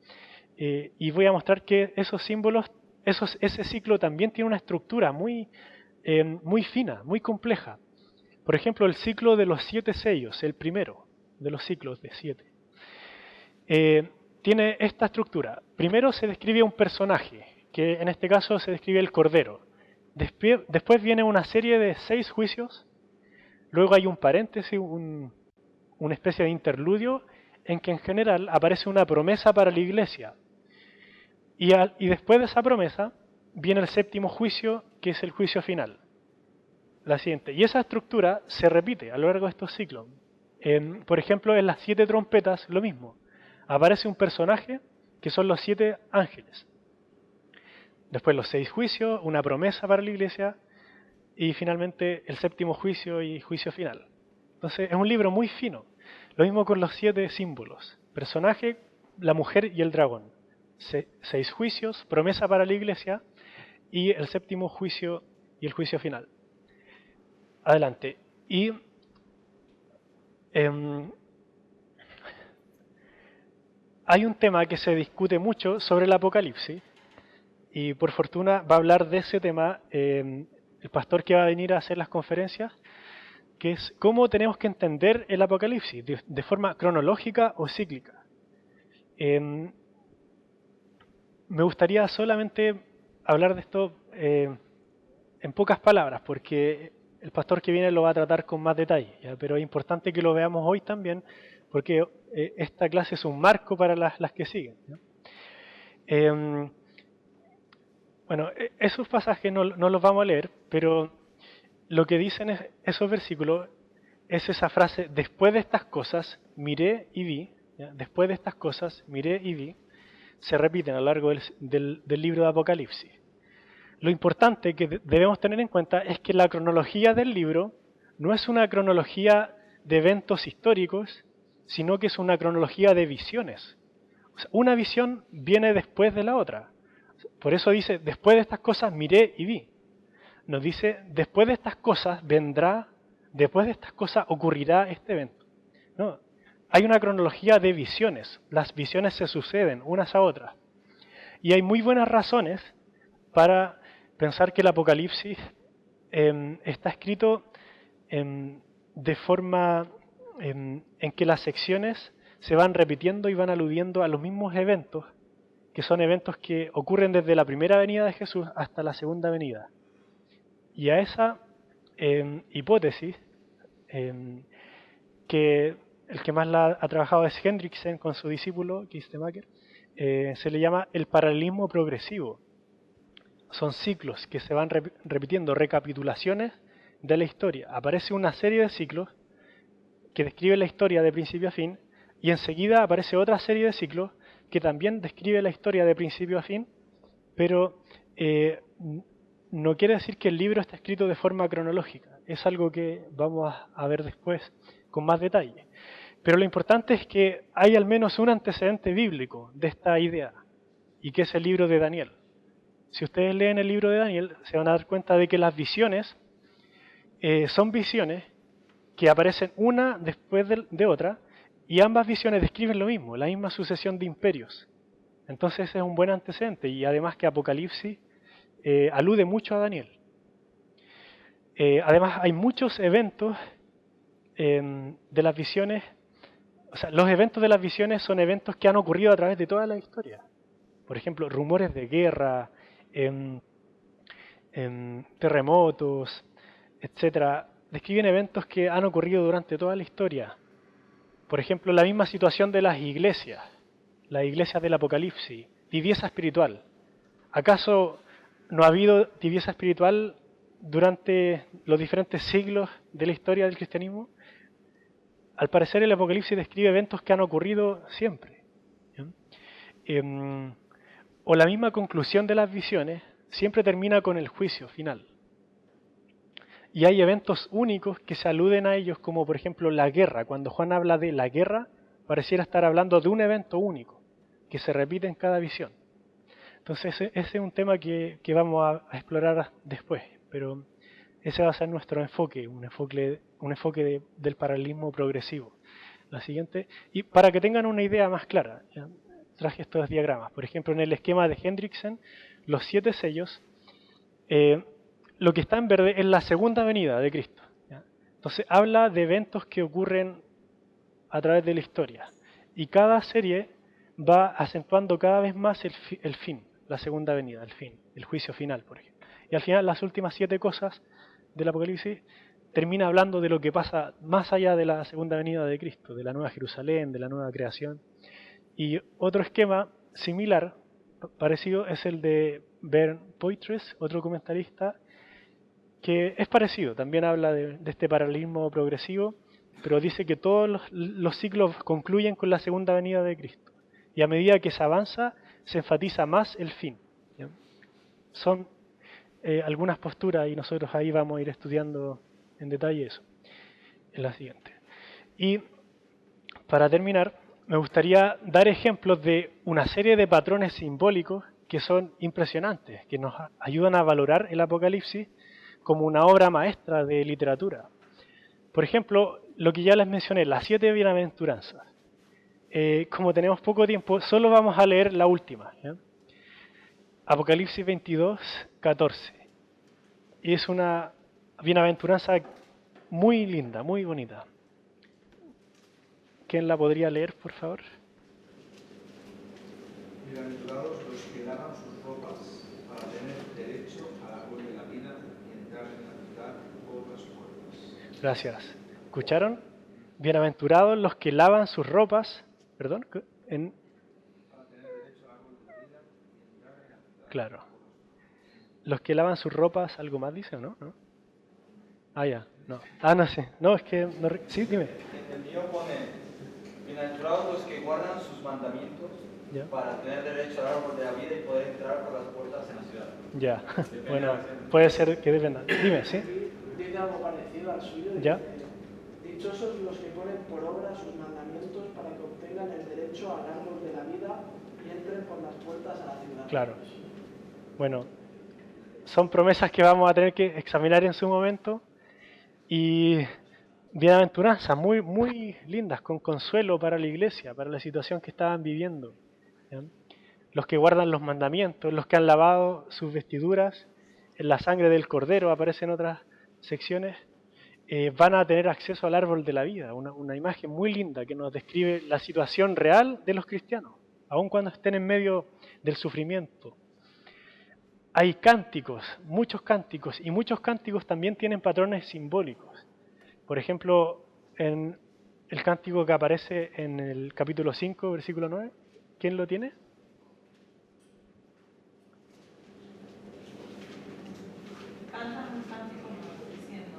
Y voy a mostrar que esos símbolos, ese ciclo también tiene una estructura muy fina, muy compleja. Por ejemplo, el ciclo de los 7 sellos, el primero de los ciclos de 7. Tiene esta estructura. Primero se describe un personaje, que en este caso se describe el Cordero. Después viene una serie de 6 juicios. Luego hay un paréntesis, una especie de interludio, en que en general aparece una promesa para la iglesia. Y después de esa promesa viene el 7º juicio, que es el juicio final. La siguiente. Y esa estructura se repite a lo largo de estos ciclos. Por ejemplo, en las 7 trompetas, lo mismo. Aparece un personaje que son los 7 ángeles. Después los 6 juicios, una promesa para la iglesia y finalmente el 7º juicio y juicio final. Entonces es un libro muy fino. Lo mismo con los 7 símbolos. Personaje, la mujer y el dragón. 6 juicios, promesa para la iglesia y el 7º juicio y el juicio final. Adelante. Y hay un tema que se discute mucho sobre el Apocalipsis y por fortuna va a hablar de ese tema el pastor que va a venir a hacer las conferencias, que es cómo tenemos que entender el Apocalipsis, de forma cronológica o cíclica. Me gustaría solamente hablar de esto en pocas palabras, porque el pastor que viene lo va a tratar con más detalle, ¿ya? Pero es importante que lo veamos hoy también, porque esta clase es un marco para las que siguen, ¿ya? Bueno, esos pasajes no los vamos a leer, pero lo que dicen esos versículos es esa frase, después de estas cosas miré y vi, ¿ya? Después de estas cosas miré y vi, se repiten a lo largo del libro de Apocalipsis. Lo importante que debemos tener en cuenta es que la cronología del libro no es una cronología de eventos históricos, sino que es una cronología de visiones. O sea, una visión viene después de la otra. Por eso dice, después de estas cosas miré y vi. Nos dice, después de estas cosas vendrá, después de estas cosas ocurrirá este evento. No, hay una cronología de visiones. Las visiones se suceden unas a otras. Y hay muy buenas razones para pensar que el Apocalipsis está escrito de forma en que las secciones se van repitiendo y van aludiendo a los mismos eventos, que son eventos que ocurren desde la primera venida de Jesús hasta la segunda venida. Y a esa hipótesis, que el que más la ha trabajado es Hendrickson con su discípulo, Keith Stemaker, se le llama el paralelismo progresivo. Son ciclos que se van repitiendo, recapitulaciones de la historia. Aparece una serie de ciclos que describe la historia de principio a fin, y enseguida aparece otra serie de ciclos que también describe la historia de principio a fin, pero no quiere decir que el libro está escrito de forma cronológica. Es algo que vamos a ver después con más detalle. Pero lo importante es que hay al menos un antecedente bíblico de esta idea, y que es el libro de Daniel. Si ustedes leen el libro de Daniel, se van a dar cuenta de que las visiones son visiones que aparecen una después de otra, y ambas visiones describen lo mismo, la misma sucesión de imperios. Entonces ese es un buen antecedente, y además que Apocalipsis alude mucho a Daniel. Además hay muchos eventos de las visiones, o sea, los eventos de las visiones son eventos que han ocurrido a través de toda la historia. Por ejemplo, rumores de guerra, terremotos, etcétera, describen eventos que han ocurrido durante toda la historia. Por ejemplo, la misma situación de las iglesias del Apocalipsis, tibieza espiritual. ¿Acaso no ha habido tibieza espiritual durante los diferentes siglos de la historia del cristianismo? Al parecer el Apocalipsis describe eventos que han ocurrido siempre. O la misma conclusión de las visiones siempre termina con el juicio final. Y hay eventos únicos que se aluden a ellos, como por ejemplo la guerra. Cuando Juan habla de la guerra, pareciera estar hablando de un evento único, que se repite en cada visión. Entonces ese es un tema que vamos a explorar después, pero ese va a ser nuestro enfoque, un enfoque del paralelismo progresivo. La siguiente, y para que tengan una idea más clara, ¿ya? Traje estos diagramas. Por ejemplo, en el esquema de Hendrickson, los 7 sellos, lo que está en verde es la segunda venida de Cristo, ¿ya? Entonces habla de eventos que ocurren a través de la historia, y cada serie va acentuando cada vez más el fin, la segunda venida, el fin, el juicio final, por ejemplo. Y al final las últimas 7 cosas del Apocalipsis termina hablando de lo que pasa más allá de la segunda venida de Cristo, de la nueva Jerusalén, de la nueva creación. Y otro esquema similar, parecido, es el de Bernd Poitras, otro comentarista, que es parecido, también habla de este paralelismo progresivo, pero dice que todos los ciclos concluyen con la segunda venida de Cristo. Y a medida que se avanza, se enfatiza más el fin, ¿ya? Son algunas posturas, y nosotros ahí vamos a ir estudiando en detalle eso en la siguiente. Y para terminar, me gustaría dar ejemplos de una serie de patrones simbólicos que son impresionantes, que nos ayudan a valorar el Apocalipsis como una obra maestra de literatura. Por ejemplo, lo que ya les mencioné, las 7 bienaventuranzas. Como tenemos poco tiempo, solo vamos a leer la última, ¿ya? Apocalipsis 22, 14. Y es una bienaventuranza muy linda, muy bonita. ¿Quién la podría leer, por favor? Bienaventurados los que lavan sus ropas para tener derecho al árbol de la vida y entrar en la ciudad por las puertas. Gracias. ¿Escucharon? Bienaventurados los que lavan sus ropas, perdón, Para tener derecho al árbol de la vida y entrar en la ciudad. Claro. Los que lavan sus ropas, algo más dice, ¿no? ¿No? Ah, ya, no. Ah, no sé. No, es que... sí, dime. En el mío pone, bienaventurados los que guardan sus mandamientos Ya. para tener derecho al árbol de la vida y poder entrar por las puertas en la ciudad. Ya, Depende bueno, de la versión. puede ser que dependa. Dime, ¿sí? Dice algo parecido al suyo. ¿Ya? Dice, dichosos los que ponen por obra sus mandamientos para que obtengan el derecho al árbol de la vida y entren por las puertas a la ciudad. Claro. Bueno, son promesas que vamos a tener que examinar en su momento y bienaventuranzas muy, muy lindas, con consuelo para la iglesia, para la situación que estaban viviendo. ¿Ya? Los que guardan los mandamientos, los que han lavado sus vestiduras en la sangre del Cordero, aparece en otras secciones, van a tener acceso al árbol de la vida, una imagen muy linda que nos describe la situación real de los cristianos, aun cuando estén en medio del sufrimiento. Hay cánticos, y muchos cánticos también tienen patrones simbólicos. Por ejemplo, en el cántico que aparece en el capítulo 5, versículo 9, ¿quién lo tiene? Cantan un cántico nuevo, diciendo,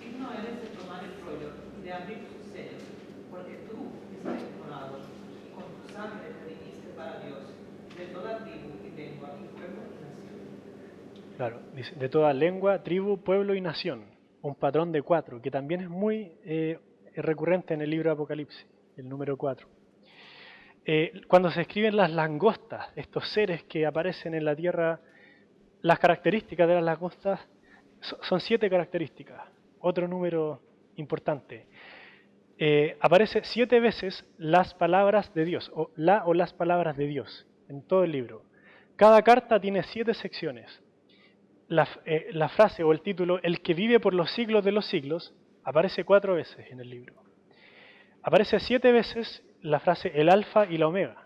digno eres de tomar el rollo y de abrir tus sellos, porque tú estás inmolado, y con tu sangre te redimiste para Dios, de toda tribu y lengua y pueblo y nación. Claro, dice, de toda lengua, tribu, pueblo y nación. Un patrón de 4, que también es muy recurrente en el libro de Apocalipsis, el número 4. Cuando se escriben las langostas, estos seres que aparecen en la tierra, las características de las langostas son 7 características. Otro número importante. Aparece 7 veces las palabras de Dios, o las palabras de Dios, en todo el libro. Cada carta tiene 7 secciones. La frase o el título, el que vive por los siglos de los siglos, aparece 4 veces en el libro. Aparece 7 veces la frase el alfa y la omega.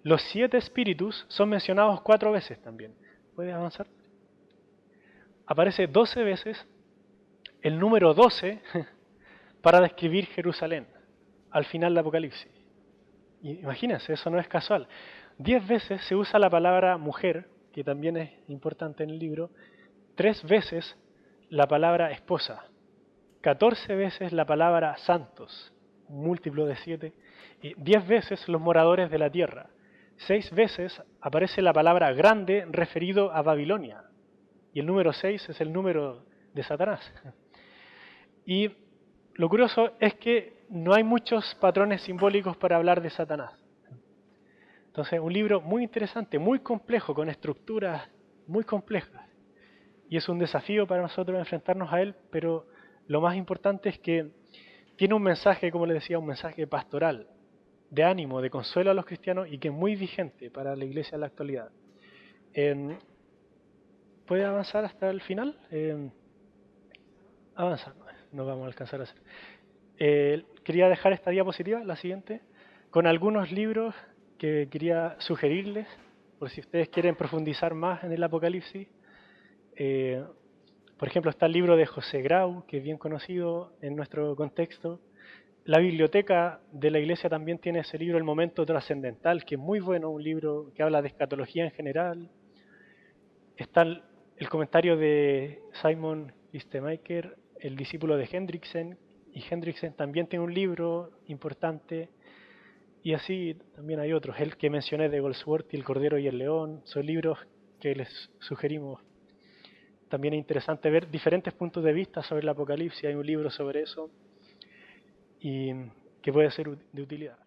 Los 7 espíritus son mencionados 4 veces también. ¿Puedes avanzar? Aparece 12 veces el número 12 para describir Jerusalén al final del Apocalipsis. Imagínense, eso no es casual. 10 veces se usa la palabra mujer, que también es importante en el libro. 3 veces la palabra esposa. 14 veces la palabra santos, un múltiplo de 7. Y 10 veces los moradores de la tierra. 6 veces aparece la palabra grande referido a Babilonia. Y el número 6 es el número de Satanás. Y lo curioso es que no hay muchos patrones simbólicos para hablar de Satanás. Entonces, un libro muy interesante, muy complejo, con estructuras muy complejas. Y es un desafío para nosotros enfrentarnos a él, pero lo más importante es que tiene un mensaje, como les decía, un mensaje pastoral, de ánimo, de consuelo a los cristianos y que es muy vigente para la iglesia en la actualidad. ¿Puede avanzar hasta el final? Avanza, no vamos a alcanzar a hacer. Quería dejar esta diapositiva, la siguiente, con algunos libros que quería sugerirles, por si ustedes quieren profundizar más en el Apocalipsis. Por ejemplo, está el libro de José Grau, que es bien conocido en nuestro contexto. La biblioteca de la iglesia también tiene ese libro, El Momento Trascendental, que es muy bueno, un libro que habla de escatología en general. Está el comentario de Simon Kistemaker, el discípulo de Hendriksen, y Hendriksen también tiene un libro importante. Y así también hay otros, el que mencioné de Goldsworthy, El Cordero y el León, son libros que les sugerimos. También es interesante ver diferentes puntos de vista sobre el Apocalipsis, hay un libro sobre eso y que puede ser de utilidad.